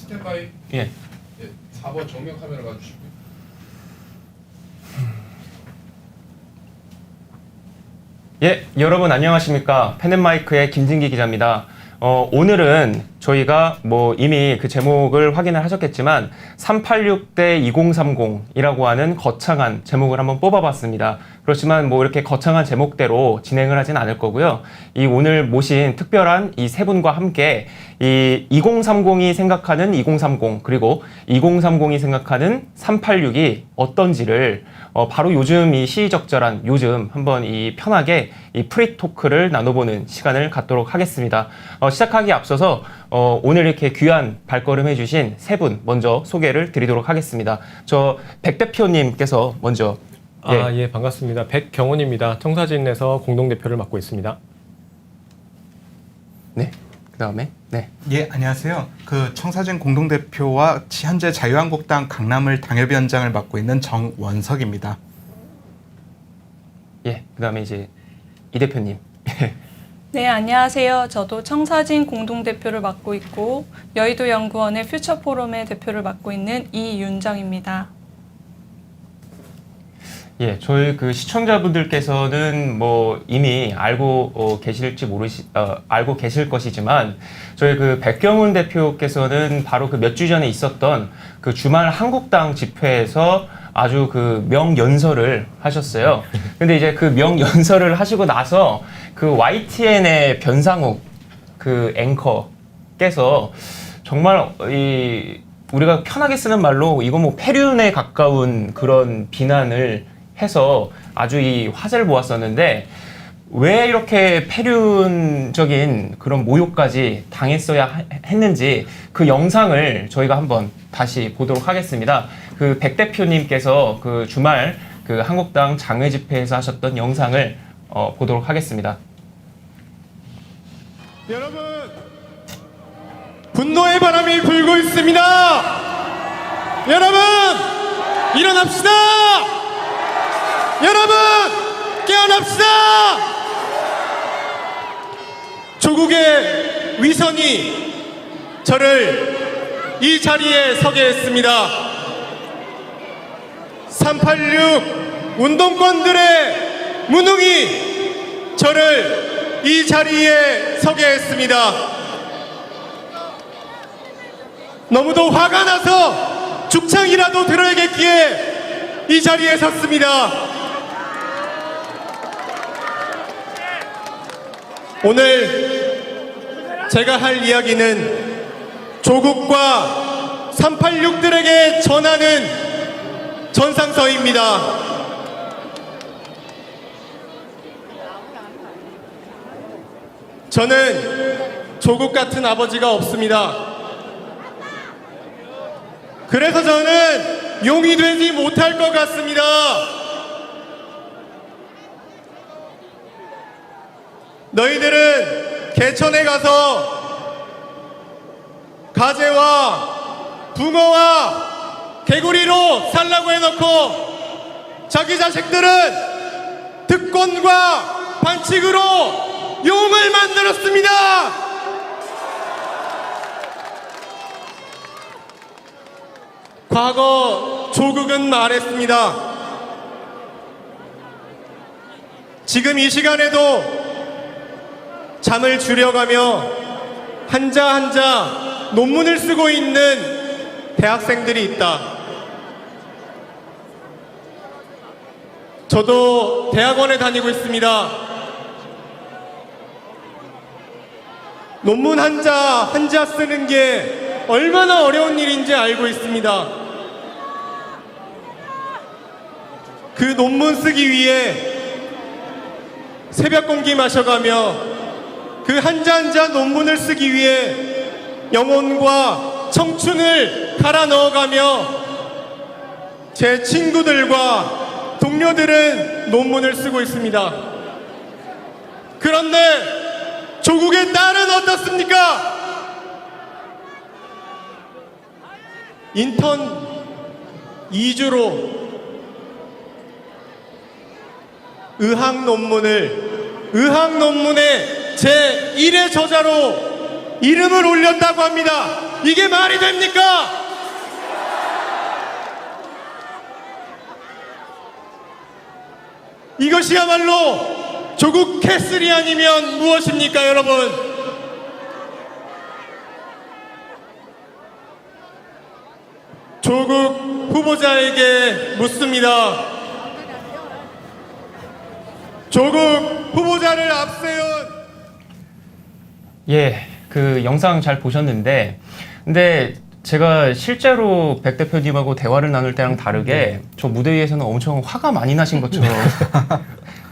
스탠바이. 예. 예, 4번 정면 카메라 가주시고요. 예, 여러분 안녕하십니까. 펜앤마이크의 김진기 기자입니다. 오늘은 저희가 이미 그 제목을 확인을 하셨겠지만 386대 2030이라고 하는 거창한 제목을 한번 뽑아봤습니다. 그렇지만 이렇게 거창한 제목대로 진행을 하진 않을 거고요. 이 오늘 모신 특별한 이 세 분과 함께 이 2030이 생각하는 2030 그리고 2030이 생각하는 386이 어떤지를 바로 요즘 이 시의적절한 요즘 한번 이 편하게 이 프리 토크를 나눠보는 시간을 갖도록 하겠습니다. 시작하기 앞서서 오늘 이렇게 귀한 발걸음 해주신 세 분 먼저 소개를 드리도록 하겠습니다. 저 백 대표님께서 먼저. 예, 반갑습니다. 백경훈입니다. 청사진에서 공동대표를 맡고 있습니다. 네, 그 다음에 네. 예, 안녕하세요. 청사진 공동대표와 현재 자유한국당 강남을 당협위원장을 맡고 있는 정원석입니다. 예, 그 다음에 이제 이 대표님. 네, 안녕하세요. 저도 청사진 공동대표를 맡고 있고 여의도 연구원의 퓨처포럼의 대표를 맡고 있는 이윤정입니다. 예, 저희 그 시청자분들께서는 이미 알고 알고 계실 것이지만 저희 그 백경훈 대표께서는 바로 그 몇 주 전에 있었던 그 주말 한국당 집회에서 아주 그 명연설을 하셨어요. 근데 이제 그 명연설을 하시고 나서 그 YTN의 변상욱 그 앵커께서 정말 우리가 편하게 쓰는 말로 이거 폐륜에 가까운 그런 비난을 해서 아주 이 화제를 모았었는데 왜 이렇게 폐륜적인 그런 모욕까지 당했어야 했는지 그 영상을 저희가 한번 다시 보도록 하겠습니다. 그 백 대표님께서 그 주말 그 한국당 장외 집회에서 하셨던 영상을 보도록 하겠습니다. 여러분, 분노의 바람이 불고 있습니다. 여러분, 일어납시다. 여러분, 깨어납시다. 조국의 위선이 저를 이 자리에 서게 했습니다. 386 운동권들의 무능이 저를 이 자리에 서게 했습니다. 너무도 화가 나서 죽창이라도 들어야겠기에 이 자리에 섰습니다. 오늘 제가 할 이야기는 조국과 386들에게 전하는 전상서입니다. 저는 조국 같은 아버지가 없습니다. 그래서 저는 용이 되지 못할 것 같습니다. 너희들은 개천에 가서 가재와 붕어와 개구리로 살라고 해놓고 자기 자식들은 특권과 반칙으로 용을 만들었습니다. 과거 조국은 말했습니다. 지금 이 시간에도 잠을 줄여가며 한자 한자 논문을 쓰고 있는 대학생들이 있다. 저도 대학원에 다니고 있습니다. 논문 한자 쓰는 게 얼마나 어려운 일인지 알고 있습니다. 그 논문 쓰기 위해 새벽 공기 마셔가며 그 한자 한자 논문을 쓰기 위해 영혼과 청춘을 갈아 넣어가며 제 친구들과 동료들은 논문을 쓰고 있습니다. 그런데 조국의 딸은 어떻습니까? 인턴 2주로 의학 논문에 제1의 저자로 이름을 올렸다고 합니다. 이게 말이 됩니까? 이것이야말로 조국 캐슬이 아니면 무엇입니까, 여러분? 조국 후보자에게 묻습니다. 조국 후보자를 앞세운 예, 그 영상 잘 보셨는데, 근데 제가 실제로 백 대표님하고 대화를 나눌 때랑 다르게 저 무대 위에서는 엄청 화가 많이 나신 것처럼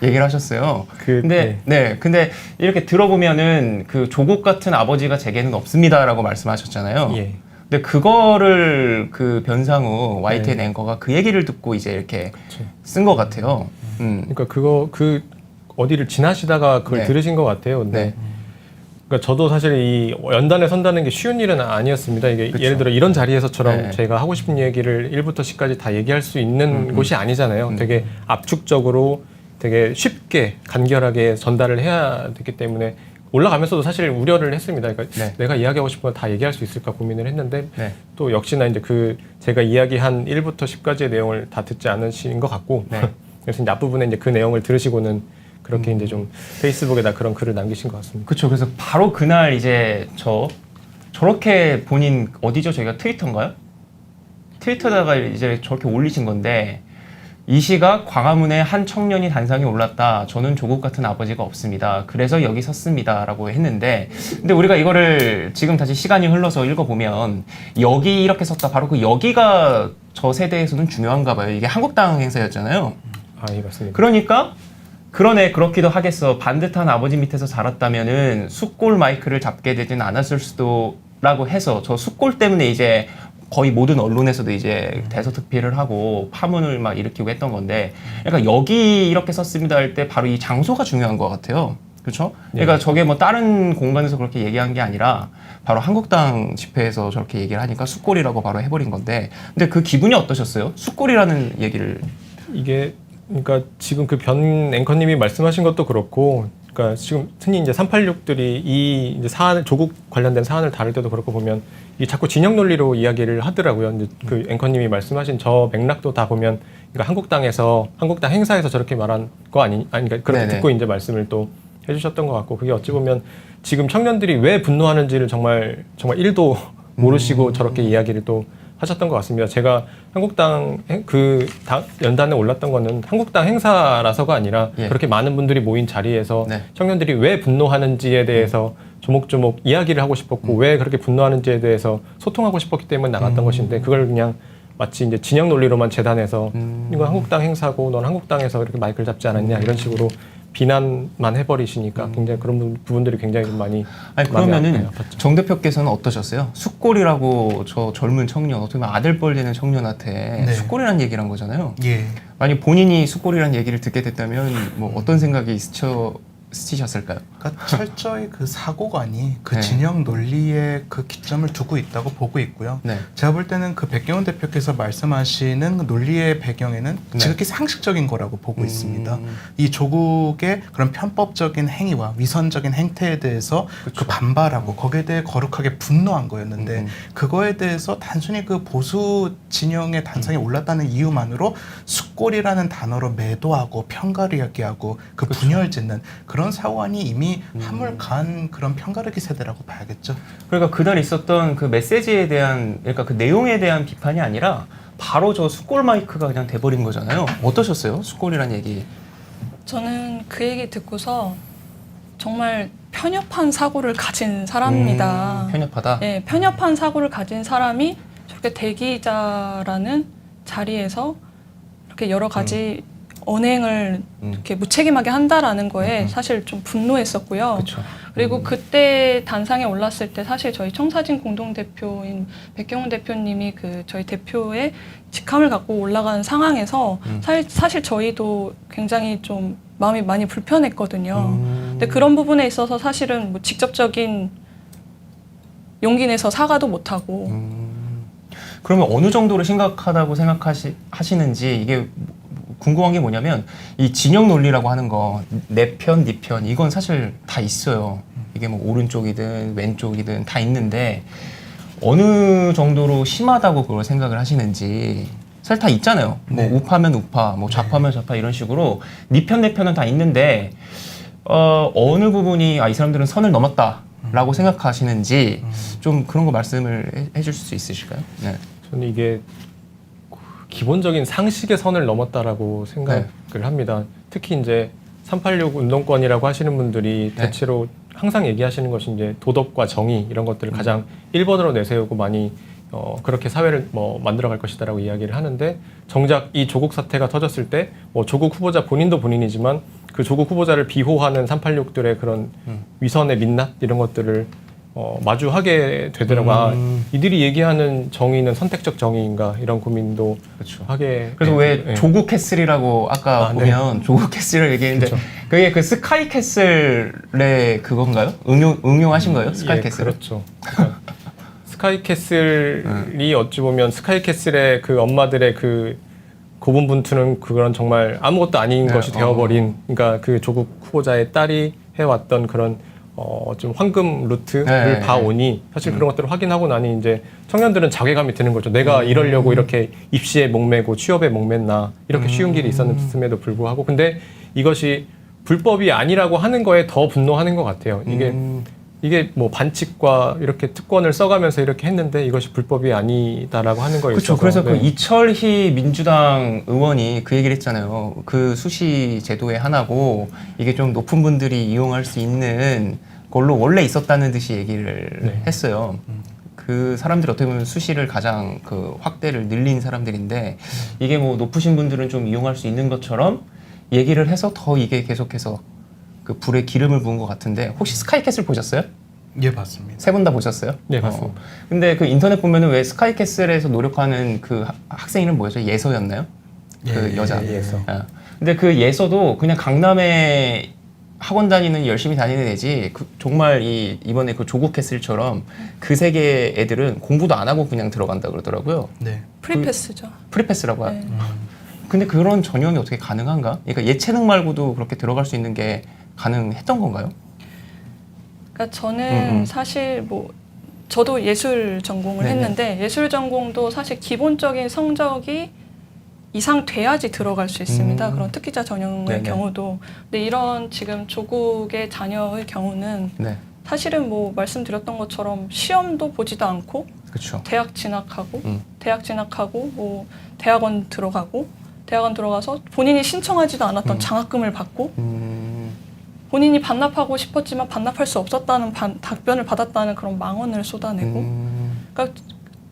얘기를 하셨어요. 근데 이렇게 들어보면은 그 조국 같은 아버지가 제게는 없습니다라고 말씀하셨잖아요. 예. 근데 그거를 그 변상우 YTN 네. 앵커가 그 얘기를 듣고 이제 이렇게 쓴 것 같아요. 그러니까 그 어디를 지나시다가 그걸 네. 들으신 것 같아요. 근데 네. 그러니까 저도 사실 이 연단에 선다는 게 쉬운 일은 아니었습니다. 이게 그쵸. 예를 들어 이런 자리에서처럼 네. 제가 하고 싶은 얘기를 1부터 10까지 다 얘기할 수 있는 곳이 아니잖아요. 되게 압축적으로 되게 쉽게 간결하게 전달을 해야 되기 때문에 올라가면서도 사실 우려를 했습니다. 그러니까 네. 내가 이야기하고 싶은 거 다 얘기할 수 있을까 고민을 했는데 네. 또 역시나 이제 그 제가 이야기한 1부터 10까지의 내용을 다 듣지 않으신 것 같고 네. 그래서 이제 앞부분에 이제 그 내용을 들으시고는 그렇게 이제 좀 페이스북에다 그런 글을 남기신 것 같습니다. 그렇죠. 그래서 바로 그날 이제 저렇게 본인 어디죠? 저희가 트위터인가요? 트위터다가 이제 저렇게 올리신 건데 이 시각 광화문에 한 청년이 단상에 올랐다. 저는 조국 같은 아버지가 없습니다. 그래서 여기 섰습니다라고 했는데 근데 우리가 이거를 지금 다시 시간이 흘러서 읽어보면 여기 이렇게 섰다. 바로 그 여기가 저 세대에서는 중요한가 봐요. 이게 한국당 행사였잖아요. 아, 예, 맞습니다. 그러니까 그러네 그렇기도 하겠어. 반듯한 아버지 밑에서 자랐다면은 숫골 마이크를 잡게 되진 않았을 수도라고 해서 저 숫골 때문에 이제 거의 모든 언론에서도 이제 대서특필을 하고 파문을 막 일으키고 했던 건데, 그러니까 여기 이렇게 썼습니다 할 때 바로 이 장소가 중요한 것 같아요. 그렇죠? 그러니까 저게 뭐 다른 공간에서 그렇게 얘기한 게 아니라 바로 한국당 집회에서 저렇게 얘기를 하니까 숫골이라고 바로 해버린 건데, 근데 그 기분이 어떠셨어요? 숫골이라는 얘기를. 이게 그러니까 지금 그 변 앵커님이 말씀하신 것도 그렇고, 그러니까 지금 흔히 이제 386들이 이 이제 사안 조국 관련된 사안을 다룰 때도 그렇고 보면 이 자꾸 진영 논리로 이야기를 하더라고요. 이제 그 앵커님이 말씀하신 저 맥락도 다 보면, 그러니까 한국당 행사에서 저렇게 말한 거 그러니까 그렇게 네네. 듣고 이제 말씀을 또 해주셨던 것 같고, 그게 어찌 보면 지금 청년들이 왜 분노하는지를 정말 1도 모르시고 저렇게 이야기를 또 하셨던 것 같습니다. 제가 한국당 연단에 올랐던 거는 한국당 행사라서가 아니라 예. 그렇게 많은 분들이 모인 자리에서 네. 청년들이 왜 분노하는지에 대해서 조목조목 이야기를 하고 싶었고 왜 그렇게 분노하는지에 대해서 소통하고 싶었기 때문에 나갔던 것인데, 그걸 그냥 마치 이제 진영 논리로만 재단해서 이건 한국당 행사고 넌 한국당에서 이렇게 마이크를 잡지 않았냐 이런 식으로 비난만 해버리시니까 굉장히 그런 부분들이 굉장히 좀 많이 아니 마음이 그러면은 아팠죠. 정 대표께서는 어떠셨어요? 숫골이라고 저 젊은 청년, 어떻게 보면 아들뻘 되는 청년한테 네. 숫골이라는 얘기를 한 거잖아요. 예. 만약 본인이 숫골이라는 얘기를 듣게 됐다면 뭐 어떤 생각이 스치셨을까요? 그러니까 철저히 그 사고관이 그 네. 진영 논리에 그 기점을 두고 있다고 보고 있고요. 네. 제가 볼 때는 그 백경훈 대표께서 말씀하시는 그 논리의 배경에는 네. 지극히 상식적인 거라고 보고 있습니다. 이 조국의 그런 편법적인 행위와 위선적인 행태에 대해서 그 반발하고 거기에 대해 거룩하게 분노한 거였는데 그거에 대해서 단순히 그 보수 진영의 단상에 올랐다는 이유만으로 숫골이라는 단어로 매도하고 평가를 이야기하고 그 분열짓는 그런 사고관이 이미 한물간 그런 편가르기 세대라고 봐야겠죠. 그러니까 그날 있었던 그 메시지에 대한, 그러니까 그 내용에 대한 비판이 아니라 바로 저 숫골 마이크가 그냥 돼버린 거잖아요. 어떠셨어요? 숫골이라는 얘기. 저는 그 얘기 듣고서 정말 편협한 사고를 가진 사람입니다. 편협하다. 네, 편협한 사고를 가진 사람이 저렇게 대기자라는 자리에서 이렇게 여러 가지 언행을 이렇게 무책임하게 한다라는 거에 사실 좀 분노했었고요. 그렇죠. 그리고 그때 단상에 올랐을 때 사실 저희 청사진 공동대표인 백경훈 대표님이 그 저희 대표의 직함을 갖고 올라간 상황에서 사실 저희도 굉장히 좀 마음이 많이 불편했거든요. 근데 그런 부분에 있어서 사실은 뭐 직접적인 용기 내서 사과도 못하고 그러면 어느 정도로 심각하다고 생각하시는지 이게 궁금한 게 뭐냐면, 이 진영 논리라고 하는 거, 내 편, 네 편, 이건 사실 다 있어요. 이게 뭐 오른쪽이든 왼쪽이든 다 있는데 어느 정도로 심하다고 그걸 생각을 하시는지. 사실 다 있잖아요. 뭐 네. 우파면 우파, 뭐 좌파면 좌파 이런 식으로 네 편 내 편은 다 있는데 어느 부분이 이 사람들은 선을 넘었다라고 생각하시는지 좀 그런 거 말씀을 해줄 수 있으실까요? 네. 저는 이게 기본적인 상식의 선을 넘었다라고 생각을 합니다. 특히 이제 386 운동권이라고 하시는 분들이 네. 대체로 항상 얘기하시는 것이 이제 도덕과 정의 이런 것들을 가장 1번으로 내세우고 많이 그렇게 사회를 뭐 만들어갈 것이다라고 이야기를 하는데 정작 이 조국 사태가 터졌을 때 뭐 조국 후보자 본인도 본인이지만 그 조국 후보자를 비호하는 386들의 그런 위선의 민낯 이런 것들을 마주하게 되더라고요. 이들이 얘기하는 정의는 선택적 정의인가 이런 고민도 그렇죠. 하게. 그래서 왜 네. 조국 캐슬이라고 아까 보면 조국 캐슬을 얘기했는데 그렇죠. 그게 그 스카이 캐슬의 그건가요? 응용하신 거예요? 스카이 캐슬? 그렇죠. 그러니까 스카이 캐슬이 어찌 보면 스카이 캐슬의 그 엄마들의 그 고분분투는 그런 정말 아무것도 아닌 네, 것이 되어버린 그러니까 그 조국 후보자의 딸이 해왔던 그런 좀 황금 루트를 네, 봐오니 사실 그런 것들을 확인하고 나니 이제 청년들은 자괴감이 드는 거죠. 내가 이러려고 이렇게 입시에 목매고 취업에 목맸나 이렇게 쉬운 길이 있었음에도 불구하고 근데 이것이 불법이 아니라고 하는 거에 더 분노하는 것 같아요. 이게 뭐 반칙과 이렇게 특권을 써가면서 이렇게 했는데 이것이 불법이 아니다라고 하는 거에 그렇죠. 있어서 그래서 그 네. 이철희 민주당 의원이 그 얘기를 했잖아요. 그 수시 제도의 하나고 이게 좀 높은 분들이 이용할 수 있는 걸로 원래 있었다는 듯이 얘기를 했어요. 그 사람들이 어떻게 보면 수시를 가장 그 확대를 늘린 사람들인데 이게 뭐 높으신 분들은 좀 이용할 수 있는 것처럼 얘기를 해서 더 이게 계속해서 그 불에 기름을 부은 것 같은데 혹시 스카이캐슬 보셨어요? 예, 봤습니다. 세 분 다 보셨어요? 네, 봤습니다. 근데 그 인터넷 보면은 왜 스카이캐슬에서 노력하는 그 학생 이름 뭐였죠? 예서였나요? 그 예, 여자. 예서. 근데 그 예서도 그냥 강남에 학원 다니는 열심히 다니는 애지 정말 이번에 그 조국 캐슬처럼 그 세계 애들은 공부도 안 하고 그냥 들어간다 그러더라고요. 네. 프리패스죠. 프리패스라고 네. 근데 그런 전형이 어떻게 가능한가? 그러니까 예체능 말고도 그렇게 들어갈 수 있는 게 가능했던 건가요? 그러니까 저는 사실 뭐 저도 예술 전공을 네네. 했는데 예술 전공도 사실 기본적인 성적이 이상 돼야지 들어갈 수 있습니다. 그런 특기자 전형의 네네. 경우도. 근데 이런 지금 조국의 자녀의 경우는 네, 사실은 뭐 말씀드렸던 것처럼 시험도 보지도 않고 그렇죠. 대학 진학하고 뭐 대학원 들어가서 본인이 신청하지도 않았던 장학금을 받고 본인이 반납하고 싶었지만 반납할 수 없었다는 답변을 받았다는 그런 망언을 쏟아내고 그러니까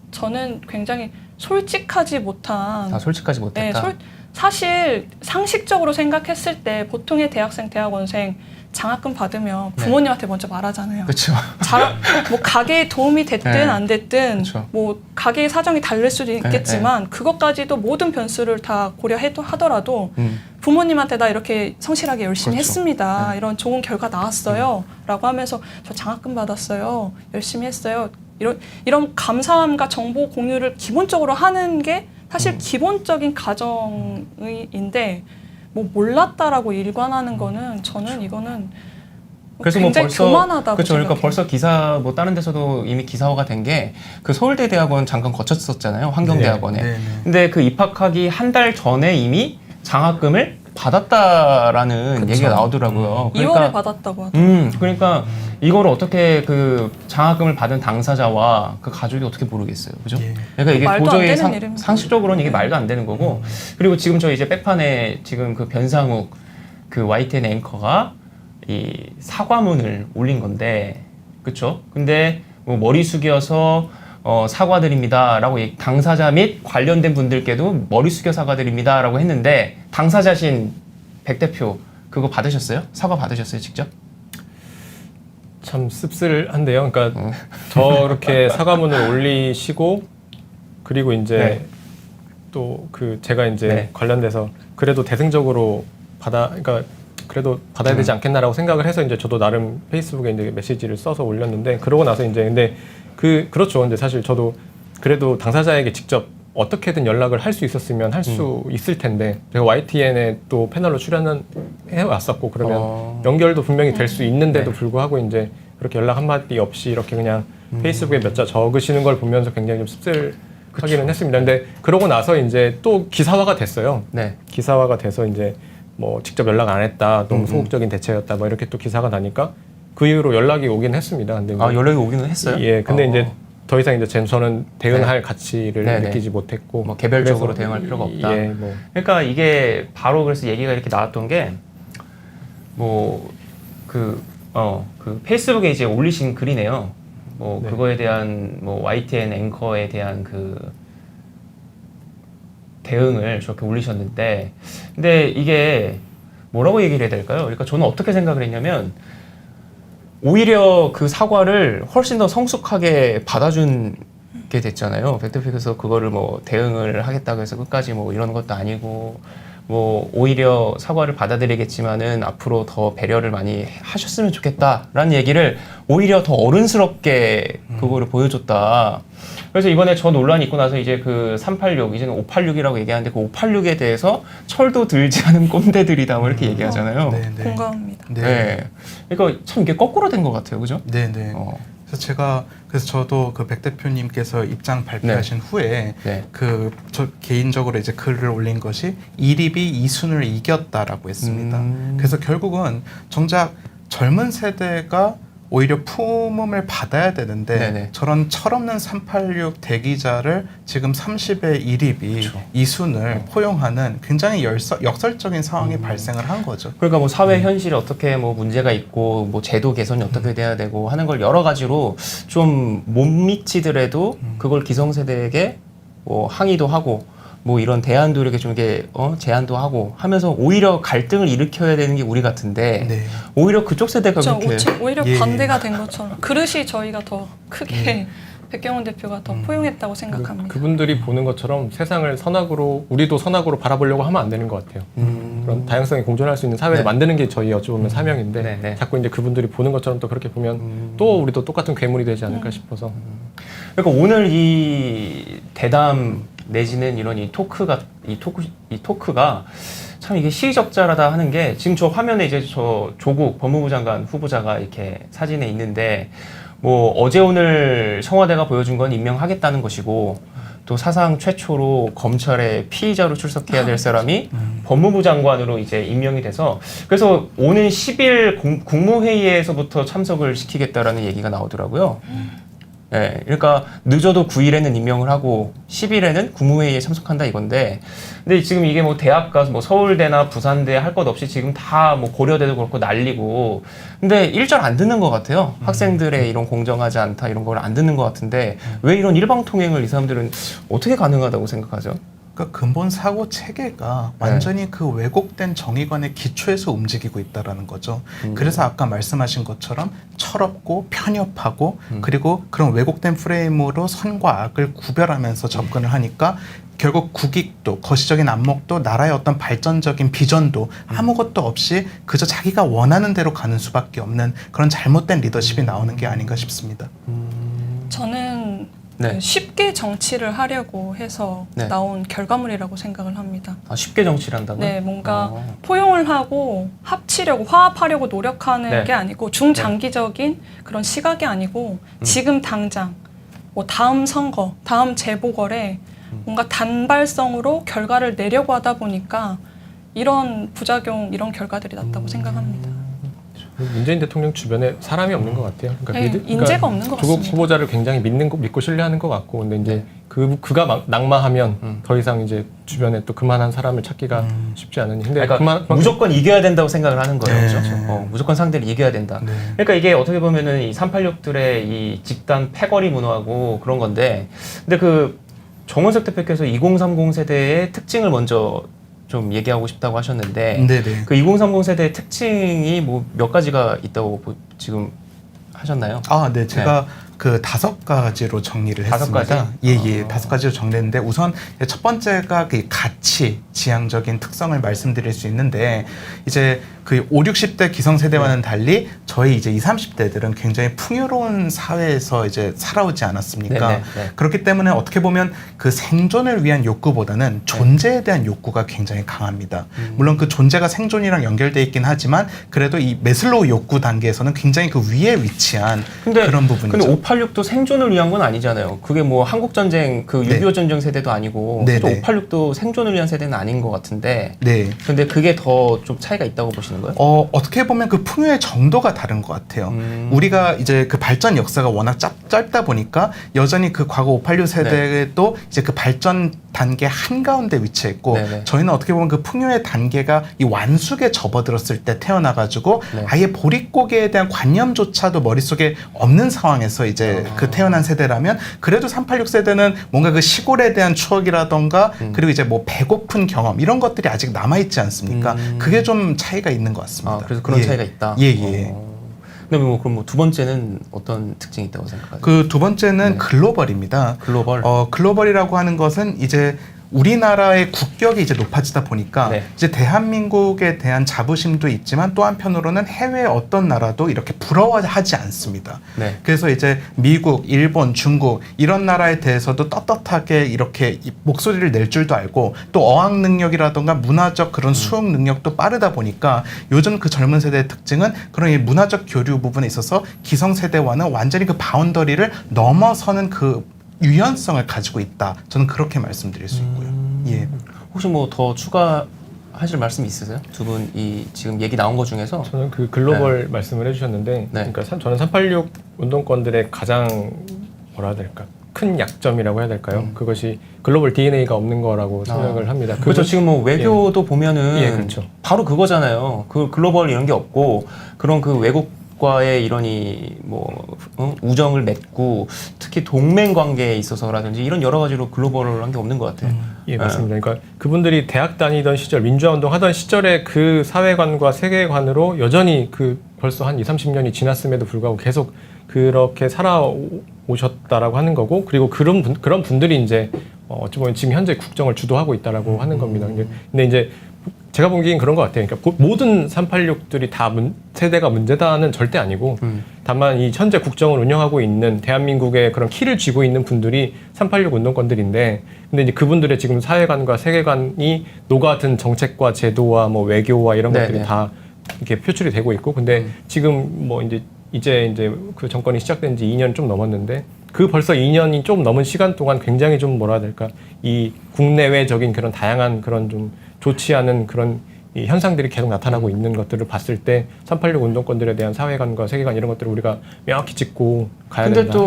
저는 굉장히 솔직하지 못한 솔직하지 못했다. 사실 상식적으로 생각했을 때 보통의 대학생, 대학원생 장학금 받으면 부모님한테 먼저 말하잖아요. 그렇죠. 뭐 가게에 도움이 됐든 네. 안 됐든 그쵸. 뭐 가게의 사정이 다를 수도 있겠지만 그것까지도 모든 변수를 다 고려하더라도 부모님한테 나 이렇게 성실하게 열심히 그렇죠. 했습니다. 이런 좋은 결과 나왔어요. 라고 하면서 저 장학금 받았어요. 열심히 했어요. 이런 감사함과 정보 공유를 기본적으로 하는 게 사실 기본적인 가정의인데 뭐 몰랐다라고 일관하는 거는 저는 이거는 그래서 굉장히 벌써 교만하다고 그렇죠. 그러니까 생각해요. 벌써 기사 뭐 다른 데서도 이미 기사화가 된 게 그 서울대 대학원 잠깐 거쳤었잖아요. 환경대학원에. 네. 근데 그 입학하기 한 달 전에 이미 장학금을 받았다라는 얘기가 나오더라고요. 2월에 받았다고 하더라고요. 그러니까 이거를 어떻게 그 장학금을 받은 당사자와 그 가족이 어떻게 모르겠어요. 그죠? 예. 그러니까 이게 말도 안 도저히 되는 일입니다. 상식적으로는 이게 말도 안 되는 거고. 그리고 지금 저희 이제 백판에 지금 그 변상욱 그 YTN 앵커가 이 사과문을 올린 건데, 그렇죠? 근데 뭐 머리 숙여서 사과드립니다라고 당사자 및 관련된 분들께도 머리 숙여 사과드립니다라고 했는데 당사자신 백 대표 그거 받으셨어요? 사과 받으셨어요 직접? 참 씁쓸한데요. 그러니까 저렇게 사과문을 올리시고 그리고 이제 네. 또 그 제가 이제 네. 관련돼서 그래도 대승적으로 그러니까 그래도 받아야 되지 않겠나라고 생각을 해서 이제 저도 나름 페이스북에 이제 메시지를 써서 올렸는데 그러고 나서 이제 근데 그렇죠. 근데 사실 저도 그래도 당사자에게 직접 어떻게든 연락을 할 수 있었으면 할 수 있을 텐데 제가 YTN에 또 패널로 출연해 왔었고 그러면 연결도 분명히 될 수 있는데도 네. 불구하고 이제 그렇게 연락 한마디 없이 이렇게 그냥 페이스북에 몇 자 적으시는 걸 보면서 굉장히 좀 씁쓸하기는 했습니다. 근데 그러고 나서 이제 또 기사화가 됐어요. 네. 기사화가 돼서 이제 뭐 직접 연락 안 했다, 너무 소극적인 대처였다, 뭐 이렇게 또 기사가 나니까 그 이후로 연락이 오긴 했습니다. 근데 아, 연락이 오기는 했어요? 예, 근데 이제 더 이상 이제 저는 대응할 가치를 네네. 느끼지 못했고 뭐 개별적으로 그래서 대응할 필요가 없다. 예, 뭐 그러니까 이게 바로 그래서 얘기가 이렇게 나왔던 게 뭐 그 페이스북에 이제 올리신 글이네요. 뭐 네. 그거에 대한 뭐 YTN 앵커에 대한 그 대응을 저렇게 올리셨는데, 근데 이게 뭐라고 얘기를 해야 될까요? 그러니까 저는 어떻게 생각을 했냐면, 오히려 그 사과를 훨씬 더 성숙하게 받아준 게 됐잖아요. 백 대표께서 그거를 뭐 대응을 하겠다고 해서 끝까지 뭐 이런 것도 아니고, 뭐 오히려 사과를 받아들이겠지만은 앞으로 더 배려를 많이 하셨으면 좋겠다라는 얘기를 오히려 더 어른스럽게 그거를 보여줬다. 그래서 이번에 저 논란이 있고 나서 이제 그 386, 이제는 586이라고 얘기하는데 그 586에 대해서 철도 들지 않은 꼰대들이다 뭐 이렇게 얘기하잖아요. 네, 네. 공감합니다. 네. 네. 그러니까 참 이게 거꾸로 된 것 같아요. 그죠? 네, 네. 그래서 저도 그 백 대표님께서 입장 발표하신 후에 네. 저 개인적으로 이제 글을 올린 것이 이립이 이순을 이겼다라고 했습니다. 그래서 결국은 정작 젊은 세대가 오히려 품음을 받아야 되는데 네네. 저런 철없는 386 대기자를 지금 30의 이립이 그렇죠. 이순을 포용하는 굉장히 역설적인 상황이 발생을 한 거죠. 그러니까 뭐 사회 현실에 어떻게 뭐 문제가 있고 뭐 제도 개선이 어떻게 돼야 되고 하는 걸 여러 가지로 좀 못 미치더라도 그걸 기성세대에게 뭐 항의도 하고 뭐 이런 대안도 이렇게 좀 이렇게 제안도 하고 하면서 오히려 갈등을 일으켜야 되는 게 우리 같은데 네. 오히려 그쪽 세대가 저 그렇게 오히려 예. 반대가 된 것처럼 그릇이 저희가 더 크게 백경훈 대표가 더 포용했다고 생각합니다. 그분들이 보는 것처럼 세상을 선악으로 우리도 선악으로 바라보려고 하면 안 되는 것 같아요. 그런 다양성이 공존할 수 있는 사회를 네. 만드는 게 저희 어찌 보면 사명인데 네, 네. 자꾸 이제 그분들이 보는 것처럼 또 그렇게 보면 또 우리도 똑같은 괴물이 되지 않을까 싶어서 그러니까 오늘 이 대담 내지는 이런 이 토크가 참 이게 시의적절하다 하는 게 지금 저 화면에 이제 저 조국 법무부 장관 후보자가 이렇게 사진에 있는데 뭐 어제 오늘 청와대가 보여준 건 임명하겠다는 것이고 또 사상 최초로 검찰의 피의자로 출석해야 될 사람이 법무부 장관으로 이제 임명이 돼서 그래서 오는 10일 국무회의에서부터 참석을 시키겠다라는 얘기가 나오더라고요. 네, 그러니까 늦어도 9일에는 임명을 하고 10일에는 국무회의에 참석한다 이건데, 근데 지금 이게 뭐 대학 가서 뭐 서울대나 부산대 할 것 없이 지금 다 뭐 고려대도 그렇고 난리고, 근데 일절 안 듣는 것 같아요. 학생들의 이런 공정하지 않다 이런 걸 안 듣는 것 같은데 왜 이런 일방통행을 이 사람들은 어떻게 가능하다고 생각하죠? 그러니까 근본 사고 체계가 완전히 그 왜곡된 정의관의 기초에서 움직이고 있다라는 거죠. 그래서 아까 말씀하신 것처럼 철없고 편협하고 그리고 그런 왜곡된 프레임으로 선과 악을 구별하면서 접근을 하니까 결국 국익도 거시적인 안목도 나라의 어떤 발전적인 비전도 아무것도 없이 그저 자기가 원하는 대로 가는 수밖에 없는 그런 잘못된 리더십이 나오는 게 아닌가 싶습니다. 저는 네. 쉽게 정치를 하려고 해서 네. 나온 결과물이라고 생각을 합니다. 아, 쉽게 정치를 한다고요? 네, 뭔가 포용을 하고 합치려고 화합하려고 노력하는 네. 게 아니고 중장기적인 그런 시각이 아니고 지금 당장 뭐 다음 선거, 다음 재보궐에 뭔가 단발성으로 결과를 내려고 하다 보니까 이런 부작용, 이런 결과들이 났다고 생각합니다. 문재인 대통령 주변에 사람이 없는 것 같아요. 네, 인재가 없는 것 조국 같습니다. 후보자를 굉장히 믿고 신뢰하는 것 같고, 근데 이제 그가 낙마하면 더 이상 이제 주변에 또 그만한 사람을 찾기가 쉽지 않으니. 근데 그러니까 무조건 이겨야 된다고 생각을 하는 거예요. 네. 그렇죠? 무조건 상대를 이겨야 된다. 네. 그러니까 이게 어떻게 보면은 이 386들의 이 집단 패거리 문화고 그런 건데, 근데 그 정원석 대표께서 2030 세대의 특징을 먼저 좀 얘기하고 싶다고 하셨는데, 네네. 그 2030 세대의 특징이 뭐 몇 가지가 있다고 지금 하셨나요? 아, 네. 제가 그 5가지로 정리를 다섯 했습니다. 가지? 예, 5가지로 정리했는데 우선 첫 번째가 그 가치, 지향적인 특성을 말씀드릴 수 있는데 이제 그 5, 60대 기성세대와는 달리 저희 이제 20, 30대들은 굉장히 풍요로운 사회에서 이제 살아오지 않았습니까? 네. 그렇기 때문에 어떻게 보면 그 생존을 위한 욕구보다는 존재에 대한 욕구가 굉장히 강합니다. 물론 그 존재가 생존이랑 연결돼 있긴 하지만 그래도 이 메슬로우 욕구 단계에서는 굉장히 그 위에 위치한 그런 부분이죠. 근데 586도 생존을 위한 건 아니잖아요. 그게 뭐 한국 전쟁 그 6.25 전쟁 세대도 아니고 네, 또 네. 586도 생존을 위한 세대는 아닌 것 같은데. 네. 근데 그게 더 좀 차이가 있다고 보시는 거예요? 어떻게 보면 그 풍요의 정도가 다른 것 같아요. 우리가 이제 그 발전 역사가 워낙 짧다 보니까 여전히 그 과거 586 세대도 이제 그 발전 단계 한가운데 위치해 있고 네네. 저희는 어떻게 보면 그 풍요의 단계가 이 완숙에 접어들었을 때 태어나가지고 네. 아예 보릿고개에 대한 관념조차도 머릿속에 없는 상황에서 이제 그 태어난 세대라면 그래도 386 세대는 뭔가 그 시골에 대한 추억이라던가 그리고 이제 뭐 배고픈 경험 이런 것들이 아직 남아있지 않습니까? 그게 좀 차이가 있는 것 같습니다. 아, 그래서 그런 예. 차이가 있다. 예. 근데 뭐 그럼 뭐 두 번째는 어떤 특징이 있다고 생각하세요? 그 두 번째는 네. 글로벌입니다. 글로벌. 글로벌이라고 하는 것은 이제 우리나라의 국격이 이제 높아지다 보니까 네. 이제 대한민국에 대한 자부심도 있지만 또 한편으로는 해외 어떤 나라도 이렇게 부러워하지 않습니다. 네. 그래서 이제 미국, 일본, 중국 이런 나라에 대해서도 떳떳하게 이렇게 목소리를 낼 줄도 알고 또 어학 능력이라던가 문화적 그런 수용 능력도 빠르다 보니까 요즘 그 젊은 세대의 특징은 그런 이 문화적 교류 부분에 있어서 기성세대와는 완전히 그 바운더리를 넘어서는 그 유연성을 가지고 있다. 저는 그렇게 말씀드릴 수 있고요. 예. 혹시 뭐 더 추가하실 말씀 있으세요? 두 분 이 지금 얘기 나온 것 중에서 저는 그 글로벌 말씀을 해주셨는데, 네. 그러니까 저는 386 운동권들의 가장 뭐라 해야 될까 큰 약점이라고 해야 될까요? 그것이 글로벌 DNA가 없는 거라고 생각을 합니다. 그렇죠. 지금 뭐 외교도 보면은 예, 그렇죠. 바로 그거잖아요. 그 글로벌 이런 게 없고 그런 그 외국과의 이런 우정을 맺고 특히 동맹 관계에 있어서라든지 이런 여러 가지로 글로벌한 게 없는 것 같아요. 예, 맞습니다. 그러니까 그분들이 대학 다니던 시절, 민주화 운동 하던 시절에 그 사회관과 세계관으로 여전히 그 벌써 한 20, 30년이 지났음에도 불구하고 계속 그렇게 살아오셨다라고 하는 거고, 그리고 그런 분들이 이제 어찌 보면 지금 현재 국정을 주도하고 있다라고 하는 겁니다. 근데 이제 제가 보기엔 그런 것 같아요. 그러니까 모든 386들이 다 세대가 문제다는 절대 아니고, 다만 이 현재 국정을 운영하고 있는 대한민국의 그런 키를 쥐고 있는 분들이 386 운동권들인데, 근데 이제 그분들의 지금 사회관과 세계관이 녹아든 정책과 제도와 뭐 외교와 이런 네네. 것들이 다 이렇게 표출이 되고 있고, 근데 지금 뭐 이제 그 정권이 시작된 지 2년 좀 넘었는데, 그 벌써 2년이 좀 넘은 시간 동안 굉장히 좀 뭐라 해야 될까, 이 국내외적인 그런 다양한 그런 좀 좋지 않은 그런 이 현상들이 계속 나타나고 있는 것들을 봤을 때 386 운동권들에 대한 사회관과 세계관 이런 것들을 우리가 명확히 짚고 가야 근데 된다.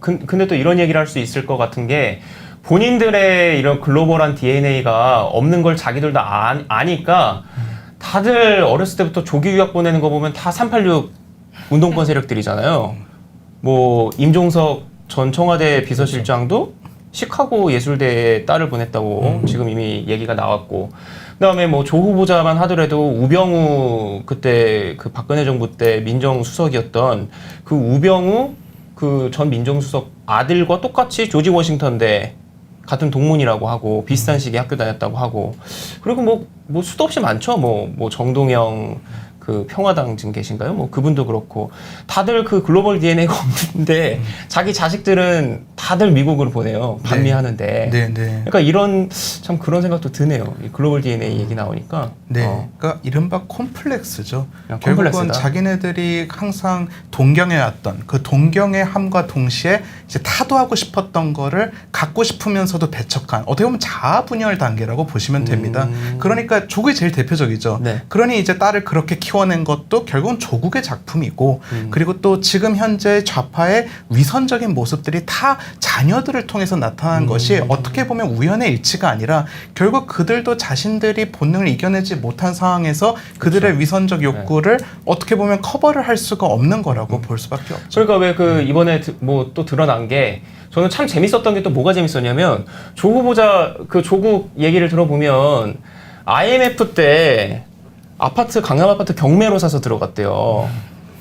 근데 또 이런 얘기를 할 수 있을 것 같은 게 본인들의 이런 글로벌한 DNA가 없는 걸 자기들도 아니까 다들 어렸을 때부터 조기 유학 보내는 거 보면 다 386 운동권 세력들이잖아요. 뭐 임종석 전 청와대 비서실장도 시카고 예술대에 딸을 보냈다고 지금 이미 얘기가 나왔고, 그다음에 뭐 조 후보자만 하더라도 우병우 그때 그 박근혜 정부 때 민정수석이었던 그 우병우 그 전 민정수석 아들과 똑같이 조지 워싱턴대 같은 동문이라고 하고 비슷한 시기에 학교 다녔다고 하고, 그리고 뭐 수도 없이 많죠. 뭐 정동영 그 평화당 지금 계신가요? 뭐 그분도 그렇고 다들 그 글로벌 DNA가 없는데 자기 자식들은 다들 미국으로 보내요. 반미하는데. 네. 그러니까 이런 참 그런 생각도 드네요. 이 글로벌 DNA 얘기 나오니까. 네, 그러니까 이른바 콤플렉스죠. 그냥 결국은 콤플렉스다. 자기네들이 항상 동경해왔던 그 동경의 함과 동시에 이제 타도하고 싶었던 거를 갖고 싶으면서도 배척한, 어떻게 보면 자아분열 단계라고 보시면 됩니다. 그러니까 조국이 제일 대표적이죠. 네. 그러니 이제 딸을 그렇게 키워낸 것도 결국은 조국의 작품이고, 그리고 또 지금 현재 좌파의 위선적인 모습들이 다 자녀들을 통해서 나타난 것이 어떻게 보면 우연의 일치가 아니라 결국 그들도 자신들이 본능을 이겨내지 못한 상황에서 그들의 위선적 욕구를 어떻게 보면 커버를 할 수가 없는 거라고 볼 수밖에 없죠. 그러니까 왜 그 이번에 뭐 또 드러난 게, 저는 참 재밌었던 게 또 뭐가 재밌었냐면 조 후보자 그 조국 얘기를 들어보면 IMF 때 아파트, 강남 아파트 경매로 사서 들어갔대요.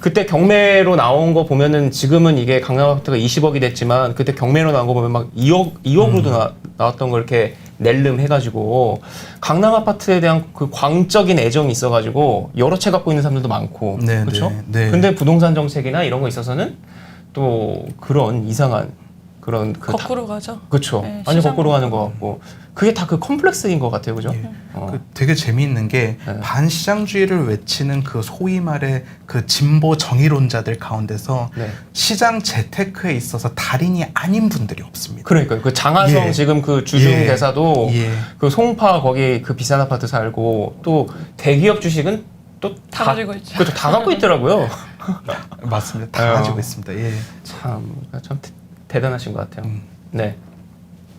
그때 경매로 나온 거 보면은 지금은 이게 강남 아파트가 20억이 됐지만 그때 경매로 나온 거 보면 막 2억으로도 나왔던 걸 이렇게 낼름 해가지고 강남 아파트에 대한 그 광적인 애정이 있어가지고 여러 채 갖고 있는 사람들도 많고 네, 그렇죠? 네, 네. 근데 부동산 정책이나 이런 거 있어서는 또 그런 이상한 그런 거꾸로 가죠. 그렇죠. 네, 완전 시장 거꾸로 가는 것 같고 그게 다 그 컴플렉스인 것 같아요, 그죠? 예. 어. 그 되게 재미있는 게 네. 반시장주의를 외치는 그 소위 말해 그 진보 정의론자들 가운데서 네. 시장 재테크에 있어서 달인이 아닌 분들이 없습니다. 그러니까요. 그 장하성 예. 지금 그 주중 예. 대사도 예. 그 송파 거기 그 비싼 아파트 살고 또 대기업 주식은 또 다 가지고 있죠. 그렇죠. 다 갖고 있더라고요. 맞습니다. 다 아유. 가지고 있습니다. 예. 참 대단하신 것 같아요. 네.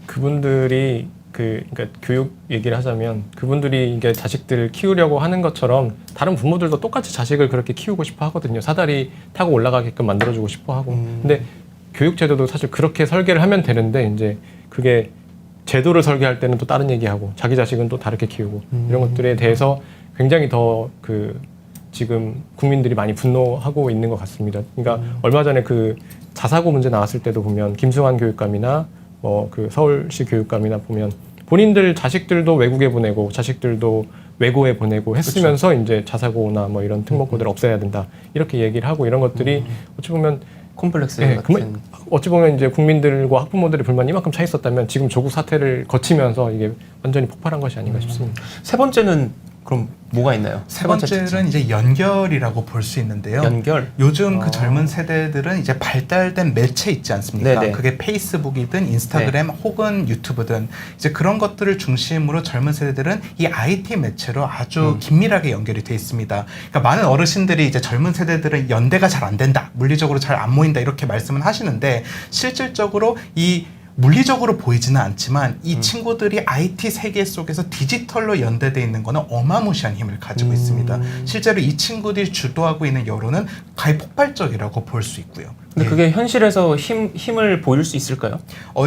그분들이 그러니까 교육 얘기를 하자면 그분들이 이게 자식들을 키우려고 하는 것처럼 다른 부모들도 똑같이 자식을 그렇게 키우고 싶어 하거든요. 사다리 타고 올라가게끔 만들어주고 싶어 하고. 근데 교육 제도도 사실 그렇게 설계를 하면 되는데 이제 그게 제도를 설계할 때는 또 다른 얘기하고 자기 자식은 또 다르게 키우고 이런 것들에 대해서 굉장히 더 지금 국민들이 많이 분노하고 있는 것 같습니다. 그러니까 얼마 전에 그 자사고 문제 나왔을 때도 보면 김승환 교육감이나 그 서울시 교육감이나 보면 본인들 자식들도 외국에 보내고 자식들도 외고에 보내고 했으면서 이제 자사고나 뭐 이런 특목고들을 없애야 된다 이렇게 얘기를 하고 이런 것들이 어찌 보면 콤플렉스 예, 같은. 어찌 보면 이제 국민들과 학부모들의 불만이 이만큼 차 있었다면 지금 조국 사태를 거치면서 이게 완전히 폭발한 것이 아닌가 싶습니다. 세 번째는 그럼 뭐가 있나요? 세 번째는 이제 연결이라고 볼 수 있는데요. 연결. 요즘 그 젊은 세대들은 이제 발달된 매체 있지 않습니까? 네네. 그게 페이스북이든 인스타그램 혹은 유튜브든 이제 그런 것들을 중심으로 젊은 세대들은 이 IT 매체로 아주 긴밀하게 연결이 돼 있습니다. 그러니까 많은 어르신들이 이제 젊은 세대들은 연대가 잘 안 된다, 물리적으로 잘 안 모인다 이렇게 말씀은 하시는데 실질적으로 이 물리적으로 보이지는 않지만 이 친구들이 IT 세계 속에서 디지털로 연대되어 있는 거는 어마무시한 힘을 가지고 있습니다. 실제로 이 친구들이 주도하고 있는 여론은 거의 폭발적이라고 볼 수 있고요. 근데 그게 현실에서 힘을 보일 수 있을까요?